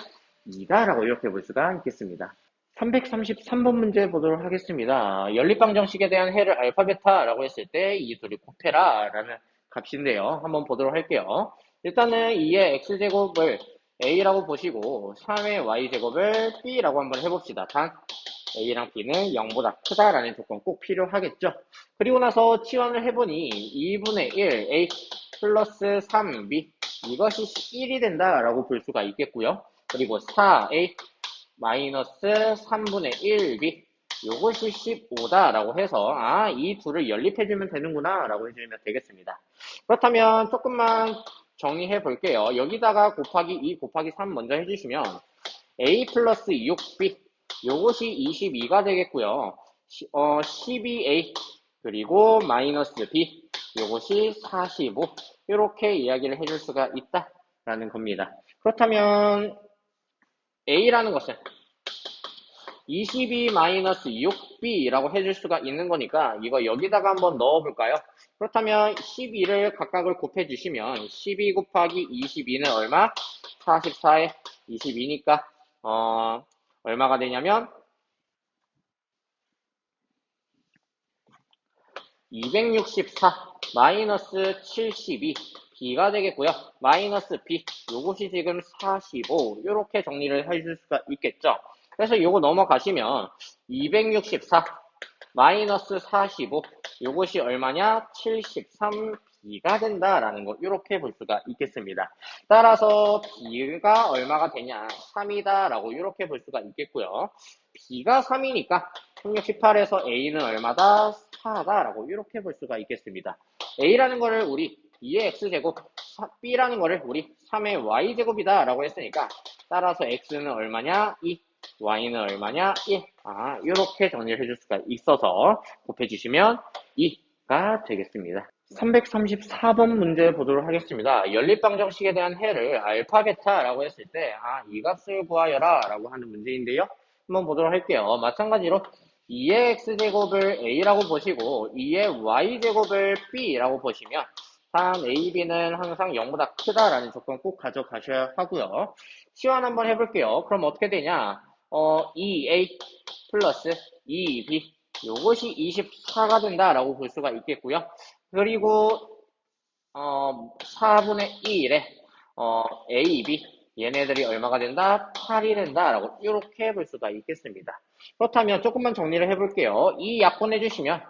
2다라고 이렇게 볼 수가 있겠습니다. 333번 문제 보도록 하겠습니다. 연립방정식에 대한 해를 알파, 베타라고 했을 때 이 둘이 곱해라 라는 값인데요. 한번 보도록 할게요. 일단은 2의 x제곱을 a라고 보시고 3의 y제곱을 b라고 한번 해봅시다. 단 A랑 B는 0보다 크다라는 조건 꼭 필요하겠죠. 그리고 나서 치환을 해보니 2분의 1 A 플러스 3B 이것이 1이 된다라고 볼 수가 있겠고요. 그리고 4A 마이너스 3분의 1B 요것이 15다라고 해서 이 둘을 연립해주면 되는구나 라고 해주면 되겠습니다. 그렇다면 조금만 정리해 볼게요. 여기다가 곱하기 2 곱하기 3 먼저 해주시면 A 플러스 6B 요것이 22가 되겠고요. 12A 그리고 마이너스 B 요것이 45 이렇게 이야기를 해줄 수가 있다라는 겁니다. 그렇다면 A라는 것은 22-6B라고 해줄 수가 있는 거니까 이거 여기다가 한번 넣어볼까요? 그렇다면 12를 각각을 곱해주시면 12 곱하기 22는 얼마? 44에 22니까 얼마가 되냐면 264 마이너스 72 B가 되겠고요. 마이너스 B 요것이 지금 45 이렇게 정리를 해줄 수가 있겠죠. 그래서 요거 넘어가시면 264 마이너스 45 요것이 얼마냐? 73B가 된다라는 거 이렇게 볼 수가 있겠습니다. 따라서 B가 얼마가 되냐? 3이다 라고 이렇게 볼 수가 있겠고요. B가 3이니까 368에서 A는 얼마다? 4다 라고 이렇게 볼 수가 있겠습니다. A라는 거를 우리 2의 X제곱, B라는 거를 우리 3의 Y제곱이다 라고 했으니까 따라서 X는 얼마냐? 2, Y는 얼마냐? 1. 이렇게 정리를 해줄 수가 있어서 곱해주시면 2가 되겠습니다. 334번 문제 보도록 하겠습니다. 연립방정식에 대한 해를 알파, 베타라고 했을 때 이 값을 구하여라 라고 하는 문제인데요. 한번 보도록 할게요. 마찬가지로 2의 x제곱을 a라고 보시고 2의 y제곱을 b라고 보시면 단 a, b는 항상 0보다 크다라는 조건 꼭 가져가셔야 하고요. 치환 한번 해볼게요. 그럼 어떻게 되냐? 2a 플러스 2b 요것이 24가 된다라고 볼 수가 있겠고요. 그리고 4분의 1에 a, b 얘네들이 얼마가 된다? 8이 된다라고 이렇게 볼 수가 있겠습니다. 그렇다면 조금만 정리를 해볼게요. 이 약분해주시면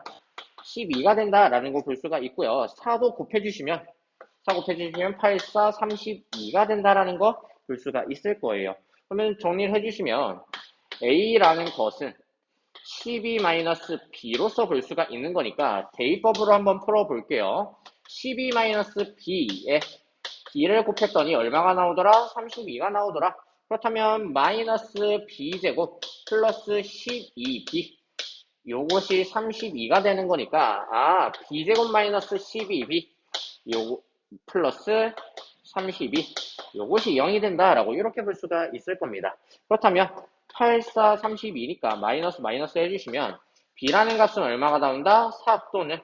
12가 된다라는 걸 볼 수가 있고요. 4도 곱해주시면 4 곱해주시면 8, 4, 32가 된다라는 거 볼 수가 있을 거예요. 그러면 정리를 해주시면 A라는 것은 12-B로서 볼 수가 있는 거니까 대입법으로 한번 풀어볼게요. 12-B에 B를 곱했더니 얼마가 나오더라? 32가 나오더라. 그렇다면 마이너스 B제곱 플러스 12B 요것이 32가 되는 거니까 B제곱 마이너스 12B 요 플러스 32 요것이 0이 된다라고 이렇게 볼 수가 있을 겁니다. 그렇다면 8, 4, 32니까 마이너스 마이너스 해주시면 B라는 값은 얼마가 나온다? 4 또는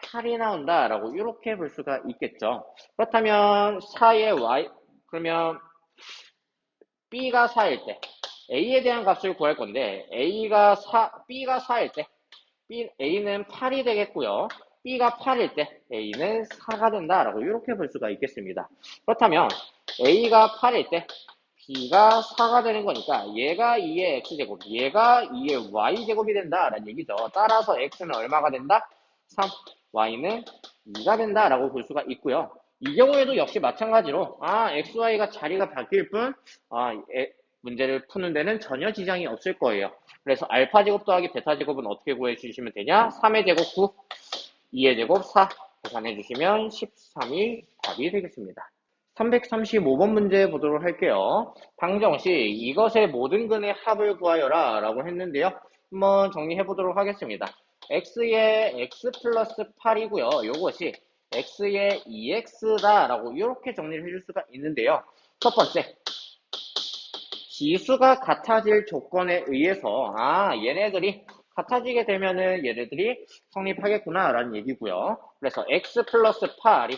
8이 나온다라고 이렇게 볼 수가 있겠죠. 그렇다면 4의 y 그러면 B가 4일 때 A에 대한 값을 구할 건데 B가 4일 때 A는 8이 되겠고요. B가 8일 때 A는 4가 된다라고 이렇게 볼 수가 있겠습니다. 그렇다면 A가 8일 때 B가 4가 되는 거니까 얘가 2의 X제곱, 얘가 2의 Y제곱이 된다라는 얘기죠. 따라서 X는 얼마가 된다? 3, Y는 2가 된다라고 볼 수가 있고요. 이 경우에도 역시 마찬가지로 X, Y가 자리가 바뀔 뿐 문제를 푸는 데는 전혀 지장이 없을 거예요. 그래서 알파 제곱 더하기 베타 제곱은 어떻게 구해주시면 되냐? 3의 제곱 9, 2의 제곱 4 계산해 주시면 13이 답이 되겠습니다. 335번 문제 보도록 할게요. 방정식 이것의 모든 근의 합을 구하여라 라고 했는데요. 한번 정리해 보도록 하겠습니다. x의 x 플러스 8이고요. 요것이 x의 2x다 라고 이렇게 정리를 해줄 수가 있는데요. 첫 번째 지수가 같아질 조건에 의해서 얘네들이 같아지게 되면은 얘네들이 성립하겠구나 라는 얘기고요. 그래서 x 플러스 8이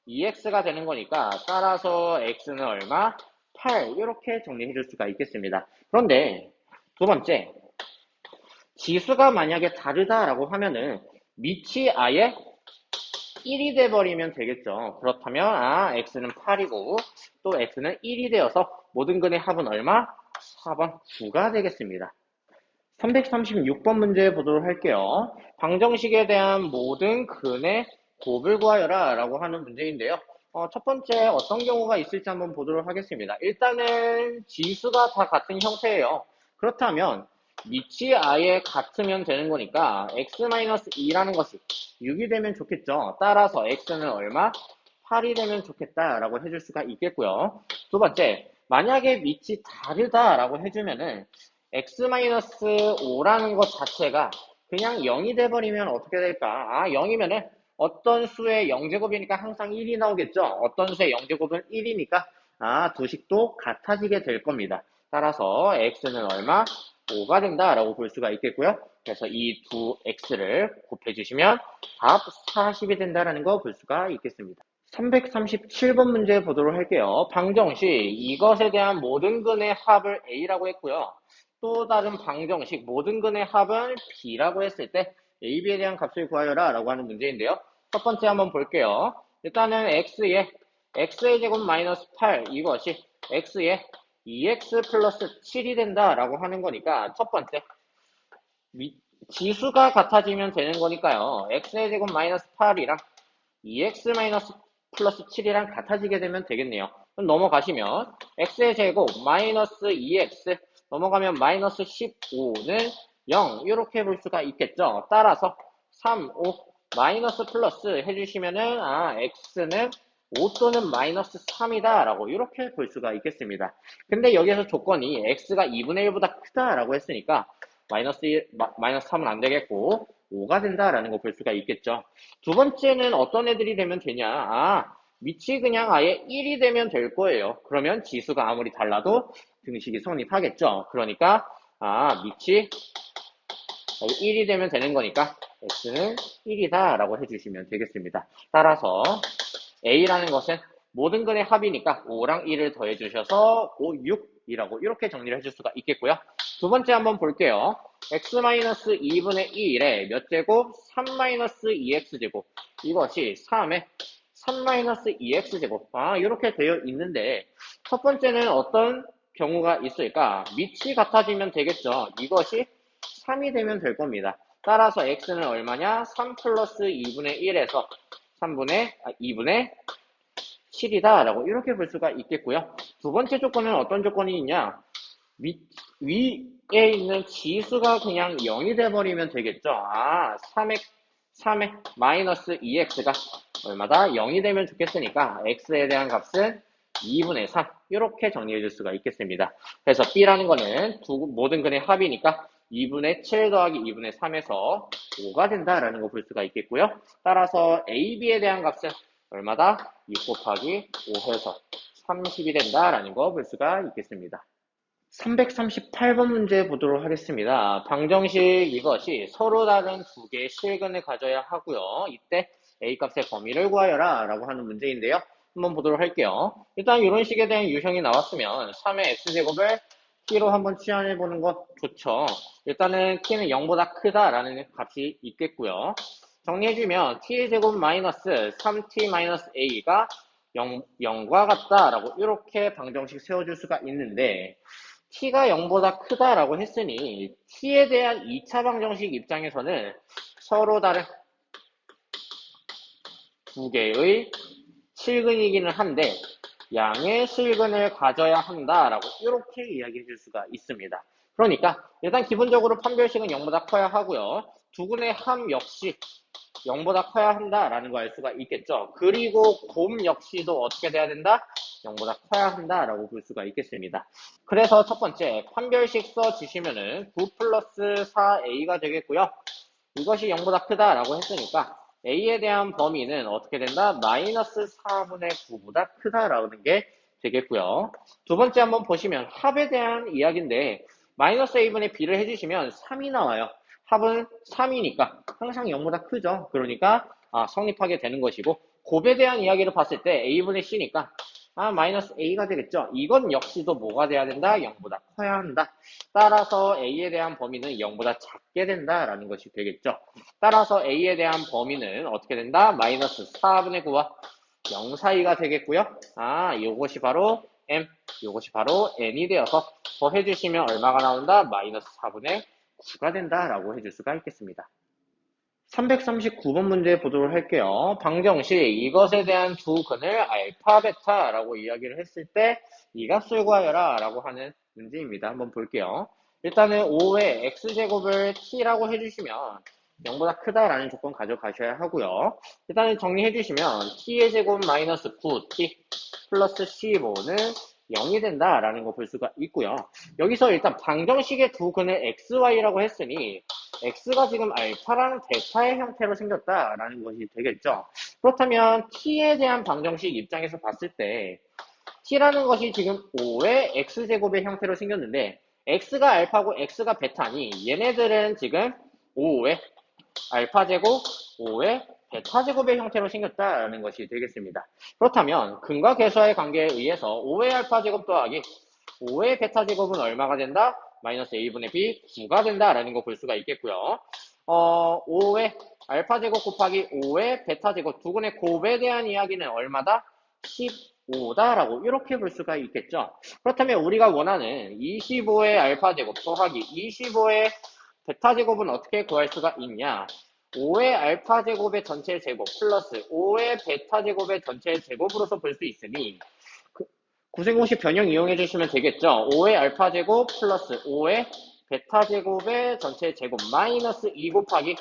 2x가 되는 거니까 따라서 x는 얼마? 8 이렇게 정리해 줄 수가 있겠습니다. 그런데 두 번째 지수가 만약에 다르다라고 하면은 밑이 아예 1이 돼버리면 되겠죠. 그렇다면 x는 8이고 또 x는 1이 되어서 모든 근의 합은 얼마? 4번 9가 되겠습니다. 336번 문제 보도록 할게요. 방정식에 대한 모든 근의 곱을 구하여라 라고 하는 문제인데요. 첫 번째 어떤 경우가 있을지 한번 보도록 하겠습니다. 일단은 지수가 다 같은 형태예요. 그렇다면 밑이 아예 같으면 되는 거니까 x-2라는 것이 6이 되면 좋겠죠. 따라서 x는 얼마? 8이 되면 좋겠다라고 해줄 수가 있겠고요. 두 번째, 만약에 밑이 다르다라고 해주면은 x-5라는 것 자체가 그냥 0이 돼버리면 어떻게 될까? 0이면은 어떤 수의 0제곱이니까 항상 1이 나오겠죠? 어떤 수의 0제곱은 1이니까 두 식도 같아지게 될 겁니다. 따라서 x는 얼마? 5가 된다라고 볼 수가 있겠고요. 그래서 이 두 x를 곱해주시면 답 40이 된다라는 거 볼 수가 있겠습니다. 337번 문제 보도록 할게요. 방정식, 이것에 대한 모든 근의 합을 A라고 했고요. 또 다른 방정식, 모든 근의 합은 B라고 했을 때 A, B에 대한 값을 구하여라 라고 하는 문제인데요. 첫 번째 한번 볼게요. 일단은 X의 제곱 마이너스 8, 이것이 X의 2X 플러스 7이 된다 라고 하는 거니까 첫 번째, 지수가 같아지면 되는 거니까요. X의 제곱 마이너스 8이랑 2x 마이너스 플러스 7이랑 같아지게 되면 되겠네요. 그럼 넘어가시면 x의 제곱 마이너스 2x 넘어가면 마이너스 15는 0 이렇게 볼 수가 있겠죠. 따라서 3, 5 마이너스 플러스 해주시면은 x는 5 또는 마이너스 3이다 라고 이렇게 볼 수가 있겠습니다. 근데 여기서 조건이 x가 2분의 1보다 크다 라고 했으니까 마이너스 3은 안 되겠고 5가 된다라는 거 볼 수가 있겠죠. 두 번째는 어떤 애들이 되면 되냐? 밑이 그냥 아예 1이 되면 될 거예요. 그러면 지수가 아무리 달라도 등식이 성립하겠죠. 그러니까 밑이 1이 되면 되는 거니까 x는 1이다 라고 해주시면 되겠습니다. 따라서 a라는 것은 모든 근의 합이니까 5랑 1을 더해 주셔서 5, 6이라고 이렇게 정리를 해줄 수가 있겠고요. 두 번째 한번 볼게요. x-2분의 1에 몇 제곱? 3-2x제곱. 이것이 3에 3-2x제곱. 이렇게 되어 있는데 첫 번째는 어떤 경우가 있을까? 밑이 같아지면 되겠죠. 이것이 3이 되면 될 겁니다. 따라서 x는 얼마냐? 3 플러스 2분의 1에서 2분의 7이다 라고 이렇게 볼 수가 있겠고요. 두 번째 조건은 어떤 조건이 있냐? 위에 있는 지수가 그냥 0이 돼버리면 되겠죠. 3의 마이너스 2x가 얼마다? 0이 되면 좋겠으니까 x에 대한 값은 2분의 3 이렇게 정리해 줄 수가 있겠습니다. 그래서 b라는 거는 모든 근의 합이니까 2분의 7 더하기 2분의 3에서 5가 된다라는 거 볼 수가 있겠고요. 따라서 a, b에 대한 값은 얼마다? 6 곱하기 5 해서 30이 된다라는 거 볼 수가 있겠습니다. 338번 문제 보도록 하겠습니다. 방정식 이것이 서로 다른 두 개의 실근을 가져야 하고요. 이때 A값의 범위를 구하여라 라고 하는 문제인데요. 한번 보도록 할게요. 일단 이런 식에 대한 유형이 나왔으면 3의 X제곱을 T로 한번 취환해 보는 것 좋죠. 일단은 T는 0보다 크다라는 값이 있겠고요. 정리해주면 T의 제곱 마이너스 3T 마이너스 A가 0과 같다라고 이렇게 방정식 세워줄 수가 있는데 t가 0보다 크다라고 했으니 t에 대한 2차 방정식 입장에서는 서로 다른 두 개의 실근이기는 한데 양의 실근을 가져야 한다라고 이렇게 이야기해 줄 수가 있습니다. 그러니까 일단 기본적으로 판별식은 0보다 커야 하고요. 두 근의 합 역시 0보다 커야 한다라는 거 알 수가 있겠죠. 그리고 곰 역시도 어떻게 돼야 된다? 0보다 커야 한다라고 볼 수가 있겠습니다. 그래서 첫 번째 판별식 써주시면은 9 플러스 4a가 되겠고요. 이것이 0보다 크다라고 했으니까 a에 대한 범위는 어떻게 된다? 마이너스 4분의 9보다 크다라는 게 되겠고요. 두 번째 한번 보시면 합에 대한 이야기인데 마이너스 a분의 b를 해주시면 3이 나와요. 합은 3이니까 항상 0보다 크죠. 그러니까 성립하게 되는 것이고 곱에 대한 이야기를 봤을 때 a분의 c니까 마이너스 a가 되겠죠. 이건 역시도 뭐가 돼야 된다? 0보다 커야 한다. 따라서 a에 대한 범위는 0보다 작게 된다라는 것이 되겠죠. 따라서 a에 대한 범위는 어떻게 된다? 마이너스 4분의 9와 0 사이가 되겠고요. 요것이 바로 m, 요것이 바로 n이 되어서 더해주시면 얼마가 나온다? 마이너스 4분의 9가 된다라고 해줄 수가 있겠습니다. 339번 문제 보도록 할게요. 방정식 이것에 대한 두 근을 알파, 베타라고 이야기를 했을 때 이 값을 구하여라 라고 하는 문제입니다. 한번 볼게요. 일단은 5의 x제곱을 t라고 해주시면 0보다 크다라는 조건 가져가셔야 하고요. 일단은 정리해주시면 t의 제곱 마이너스 9t 플러스 15는 0이 된다라는 거 볼 수가 있고요. 여기서 일단 방정식의 두 근을 xy라고 했으니 x가 지금 알파랑 베타의 형태로 생겼다라는 것이 되겠죠. 그렇다면 t에 대한 방정식 입장에서 봤을 때 t라는 것이 지금 5의 x제곱의 형태로 생겼는데 x가 알파고 x가 베타니 얘네들은 지금 5의 알파제곱, 5의 베타제곱의 형태로 생겼다라는 것이 되겠습니다. 그렇다면 근과 계수의 관계에 의해서 5의 알파제곱 더하기 5의 베타제곱은 얼마가 된다? 마이너스 a분의 b 9가 된다라는 거 볼 수가 있겠고요. 5의 알파제곱 곱하기 5의 베타제곱 두 근의 곱에 대한 이야기는 얼마다? 15다라고 이렇게 볼 수가 있겠죠. 그렇다면 우리가 원하는 25의 알파제곱 더하기 25의 베타제곱은 어떻게 구할 수가 있냐? 5의 알파제곱의 전체 제곱 플러스 5의 베타제곱의 전체 제곱으로서 볼 수 있으니 구생공식 변형 이용해 주시면 되겠죠. 5의 알파제곱 플러스 5의 베타제곱의 전체 제곱 마이너스 2 곱하기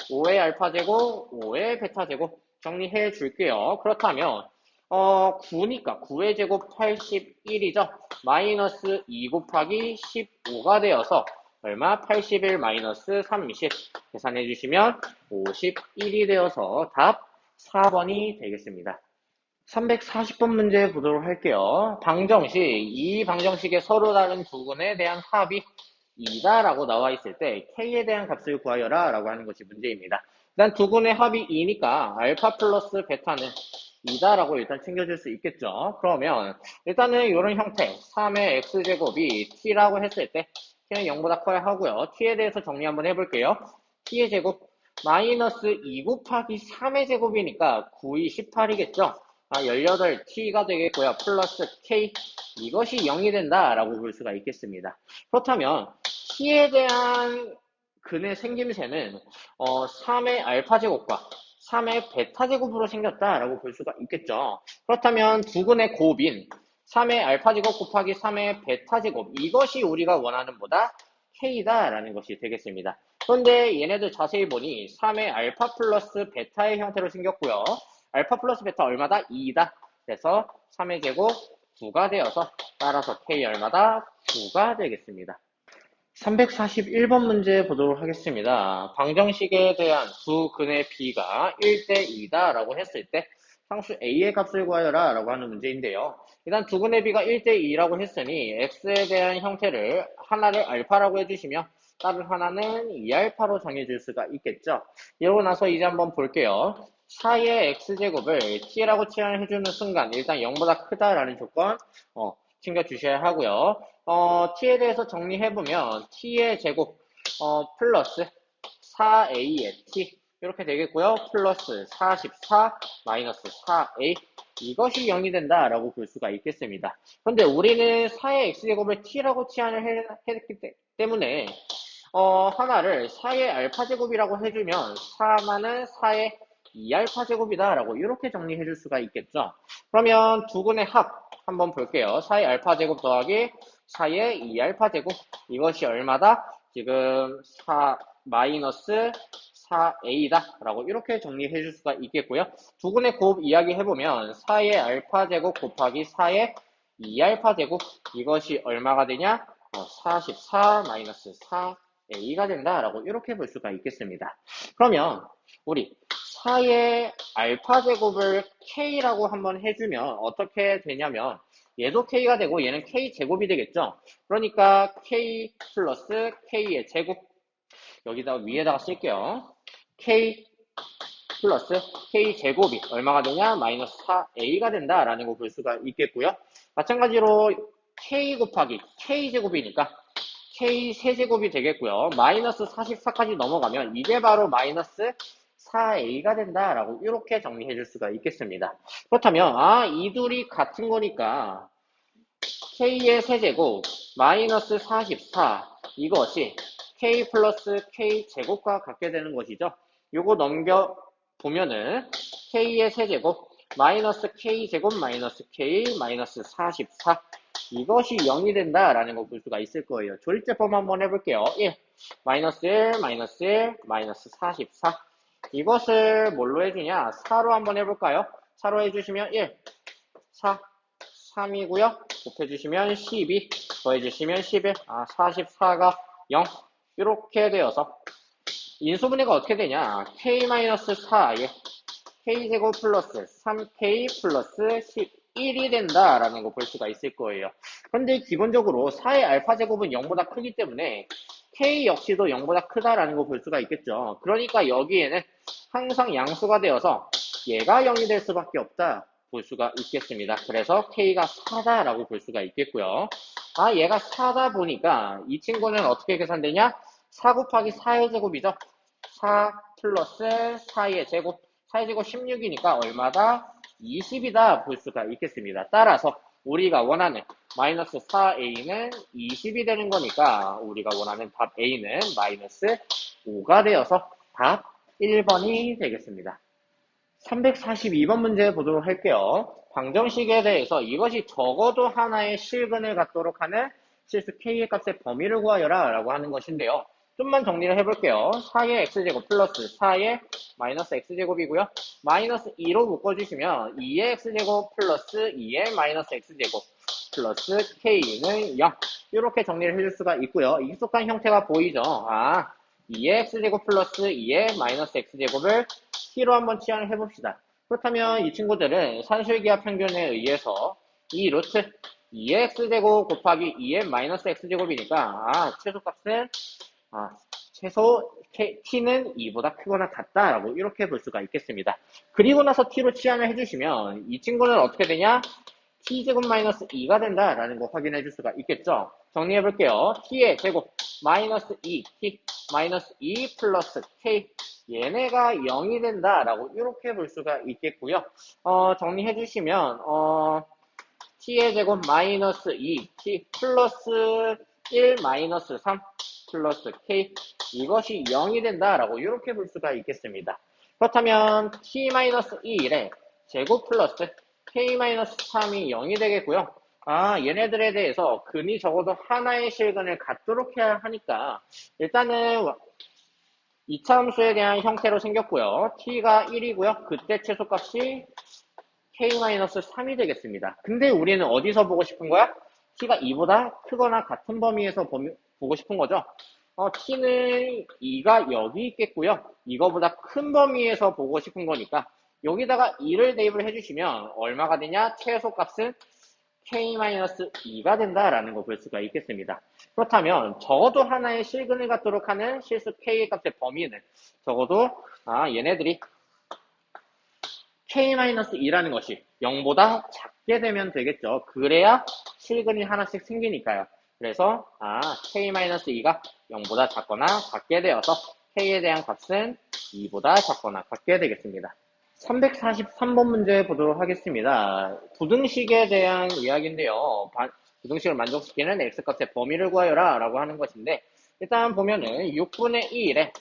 5의 알파제곱 5의 베타제곱 정리해 줄게요. 그렇다면 9니까 9의 제곱 81이죠. 마이너스 2 곱하기 15가 되어서 얼마? 81 마이너스 30 계산해 주시면 51이 되어서 답 4번이 되겠습니다. 340번 문제 보도록 할게요. 방정식, 이 방정식의 서로 다른 두 근에 대한 합이 2다 라고 나와 있을 때 k에 대한 값을 구하여라 라고 하는 것이 문제입니다. 일단 두 근의 합이 2니까 알파 플러스 베타는 2다 라고 일단 챙겨줄 수 있겠죠. 그러면 일단은 이런 형태 3의 x제곱이 t라고 했을 때 t는 0보다 커야 하고요. t에 대해서 정리 한번 해볼게요. t의 제곱 마이너스 2 곱하기 3의 제곱이니까 9이 18이겠죠. 18t가 되겠고요. 플러스 k 이것이 0이 된다라고 볼 수가 있겠습니다. 그렇다면 t에 대한 근의 생김새는 3의 알파 제곱과 3의 베타 제곱으로 생겼다라고 볼 수가 있겠죠. 그렇다면 두 근의 곱인 3의 알파 제곱 곱하기 3의 베타 제곱 이것이 우리가 원하는 보다 k다라는 것이 되겠습니다. 그런데 얘네들 자세히 보니 3의 알파 플러스 베타의 형태로 생겼고요. 알파 플러스 베타 얼마다? 2다. 그래서 3의 제곱 9가 되어서 따라서 k 얼마다? 9가 되겠습니다. 341번 문제 보도록 하겠습니다. 방정식에 대한 두 근의 b가 1대 2다 라고 했을 때 상수 a의 값을 구하여라 라고 하는 문제인데요. 일단 두 근의 b가 1대 2라고 했으니 x에 대한 형태를 하나를 알파라고 해주시면 다른 하나는 2알파로 정해줄 수가 있겠죠. 이러고 나서 이제 한번 볼게요. 4의 x제곱을 t라고 치환해주는 순간 일단 0보다 크다라는 조건 챙겨주셔야 하고요. t에 대해서 정리해보면 t의 제곱 플러스 4a의 t 이렇게 되겠고요. 플러스 44 마이너스 4a 이것이 0이 된다라고 볼 수가 있겠습니다. 그런데 우리는 4의 x제곱을 t라고 치환을 했기 때문에 하나를 4의 알파제곱이라고 해주면 4만은 4의 2알파 제곱이다 라고 이렇게 정리해 줄 수가 있겠죠. 그러면 두 근의 합 한번 볼게요. 4의 알파 제곱 더하기 4의 2알파 제곱 이것이 얼마다? 지금 4 마이너스 4a다 라고 이렇게 정리해 줄 수가 있겠고요. 두 근의 곱 이야기 해보면 4의 알파 제곱 곱하기 4의 2알파 제곱 이것이 얼마가 되냐? 44 마이너스 4a가 된다라고 이렇게 볼 수가 있겠습니다. 그러면 우리 4의 알파 제곱을 k라고 한번 해주면 어떻게 되냐면 얘도 k가 되고 얘는 k 제곱이 되겠죠. 그러니까 k 플러스 k의 제곱 여기다 위에다가 쓸게요. k 플러스 k 제곱이 얼마가 되냐? 마이너스 4a가 된다라는 거 볼 수가 있겠고요. 마찬가지로 k 곱하기 k 제곱이니까 k 세제곱이 되겠고요. 마이너스 44까지 넘어가면 이게 바로 마이너스 4a가 된다라고 이렇게 정리해 줄 수가 있겠습니다. 그렇다면 이 둘이 같은 거니까 k의 세제곱 마이너스 44 이것이 k 플러스 k 제곱과 같게 되는 것이죠. 요거 넘겨 보면은 k의 세제곱 마이너스 k 제곱 마이너스 k 마이너스 44 이것이 0이 된다라는 거 볼 수가 있을 거예요. 조립제법 한번 해볼게요. 1 마이너스 1 마이너스 1 마이너스 44 이것을 뭘로 해주냐 4로 한번 해볼까요? 4로 해주시면 1 4 3이고요. 곱해주시면 12 더해주시면 11 44가 0 이렇게 되어서 인수분해가 어떻게 되냐 k-4에 k제곱 플러스 3k 플러스 11이 된다라는 거 볼 수가 있을 거예요. 그런데 기본적으로 4의 알파제곱은 0보다 크기 때문에 k 역시도 0보다 크다라는 거 볼 수가 있겠죠. 그러니까 여기에는 항상 양수가 되어서 얘가 0이 될 수밖에 없다 볼 수가 있겠습니다. 그래서 k가 4다라고 볼 수가 있겠고요. 얘가 4다 보니까 이 친구는 어떻게 계산되냐 4 곱하기 4의 제곱이죠. 4 플러스 4의 제곱 4의 제곱 16이니까 얼마다? 20이다 볼 수가 있겠습니다. 따라서 우리가 원하는 마이너스 4a는 20이 되는 거니까 우리가 원하는 답 a는 마이너스 5가 되어서 답 1번이 되겠습니다. 342번 문제 보도록 할게요. 방정식에 대해서 이것이 적어도 하나의 실근을 갖도록 하는 실수 k의 값의 범위를 구하여라 라고 하는 것인데요. 좀만 정리를 해볼게요. 4의 x제곱 플러스 4의 마이너스 x제곱이고요. 마이너스 2로 묶어주시면 2의 x제곱 플러스 2의 마이너스 x제곱 플러스 k는 0 이렇게 정리를 해줄 수가 있고요. 익숙한 형태가 보이죠? 2의 x제곱 플러스 2의 마이너스 x제곱을 t로 한번 치환을 해봅시다. 그렇다면 이 친구들은 산술기하 평균에 의해서 이 루트 2의 x제곱 곱하기 2의 마이너스 x제곱이니까 최소값은 최소 t는 2보다 크거나 같다라고 이렇게 볼 수가 있겠습니다. 그리고 나서 t로 치환을 해주시면 이 친구는 어떻게 되냐? t제곱 마이너스 2가 된다라는 거 확인해 줄 수가 있겠죠. 정리해 볼게요. t의 제곱 마이너스 2, t 마이너스 2 플러스 k 얘네가 0이 된다라고 이렇게 볼 수가 있겠고요. 정리해 주시면 t의 제곱 마이너스 2, t 플러스 1 마이너스 3 플러스 k 이것이 0이 된다라고 이렇게 볼 수가 있겠습니다. 그렇다면 t-2의 제곱 플러스 k-3이 0이 되겠고요. 얘네들에 대해서 근이 적어도 하나의 실근을 갖도록 해야 하니까 일단은 이차함수에 대한 형태로 생겼고요. t가 1이고요. 그때 최소값이 k-3이 되겠습니다. 근데 우리는 어디서 보고 싶은 거야? t가 2보다 크거나 같은 범위에서 보고 싶은 거죠. t는 2가 여기 있겠고요. 이거보다 큰 범위에서 보고 싶은 거니까 여기다가 2를 대입을 해주시면 얼마가 되냐? 최소값은 k-2가 된다라는 거 볼 수가 있겠습니다. 그렇다면 적어도 하나의 실근을 갖도록 하는 실수 k의 값의 범위는 적어도 얘네들이 k-2라는 것이 0보다 작게 되면 되겠죠. 그래야 실근이 하나씩 생기니까요. 그래서 k-2가 0보다 작거나 같게 되어서 k에 대한 값은 2보다 작거나 같게 되겠습니다. 343번 문제 보도록 하겠습니다. 부등식에 대한 이야기인데요. 부등식을 만족시키는 x값의 범위를 구하여라 라고 하는 것인데 일단 보면은 6분의 1에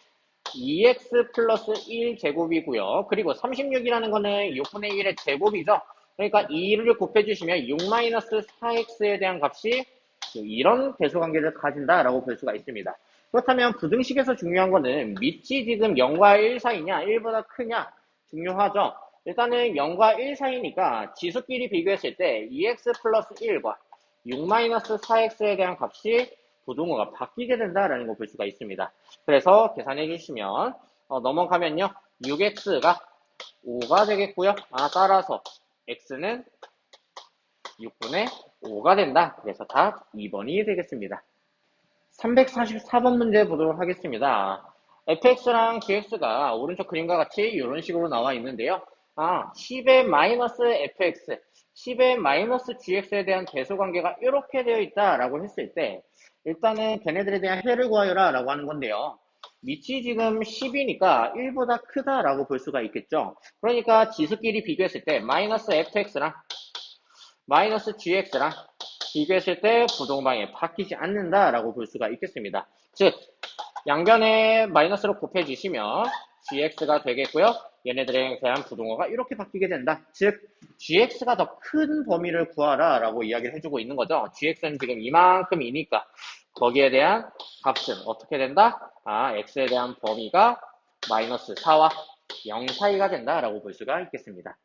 2x 플러스 1제곱이고요. 그리고 36이라는 거는 6분의 1의 제곱이죠. 그러니까 2를 곱해주시면 6-4x에 대한 값이 이런 대소관계를 가진다라고 볼 수가 있습니다. 그렇다면 부등식에서 중요한 거는 밑이 지금 0과 1 사이냐 1보다 크냐 중요하죠. 일단은 0과 1 사이니까 지수끼리 비교했을 때 2x 플러스 1과 6-4x에 대한 값이 부등호가 바뀌게 된다라는 거 볼 수가 있습니다. 그래서 계산해 주시면 넘어가면요 6x가 5가 되겠고요. 따라서 x는 6분의 5가 된다. 그래서 답 2번이 되겠습니다. 344번 문제 보도록 하겠습니다. fx랑 gx가 오른쪽 그림과 같이 이런 식으로 나와 있는데요. 10의 마이너스 fx, 10의 마이너스 gx에 대한 대소관계가 이렇게 되어 있다라고 했을 때 일단은 걔네들에 대한 해를 구하여라 라고 하는 건데요. 밑이 지금 10이니까 1보다 크다라고 볼 수가 있겠죠. 그러니까 지수끼리 비교했을 때 마이너스 fx랑 마이너스 gx랑 비교했을 때 부동방이 바뀌지 않는다라고 볼 수가 있겠습니다. 즉 양변에 마이너스로 곱해주시면 gx가 되겠고요. 얘네들에 대한 부동어가 이렇게 바뀌게 된다. 즉 gx가 더 큰 범위를 구하라 라고 이야기를 해주고 있는 거죠. gx는 지금 이만큼이니까 거기에 대한 값은 어떻게 된다? x에 대한 범위가 마이너스 4와 0 사이가 된다라고 볼 수가 있겠습니다.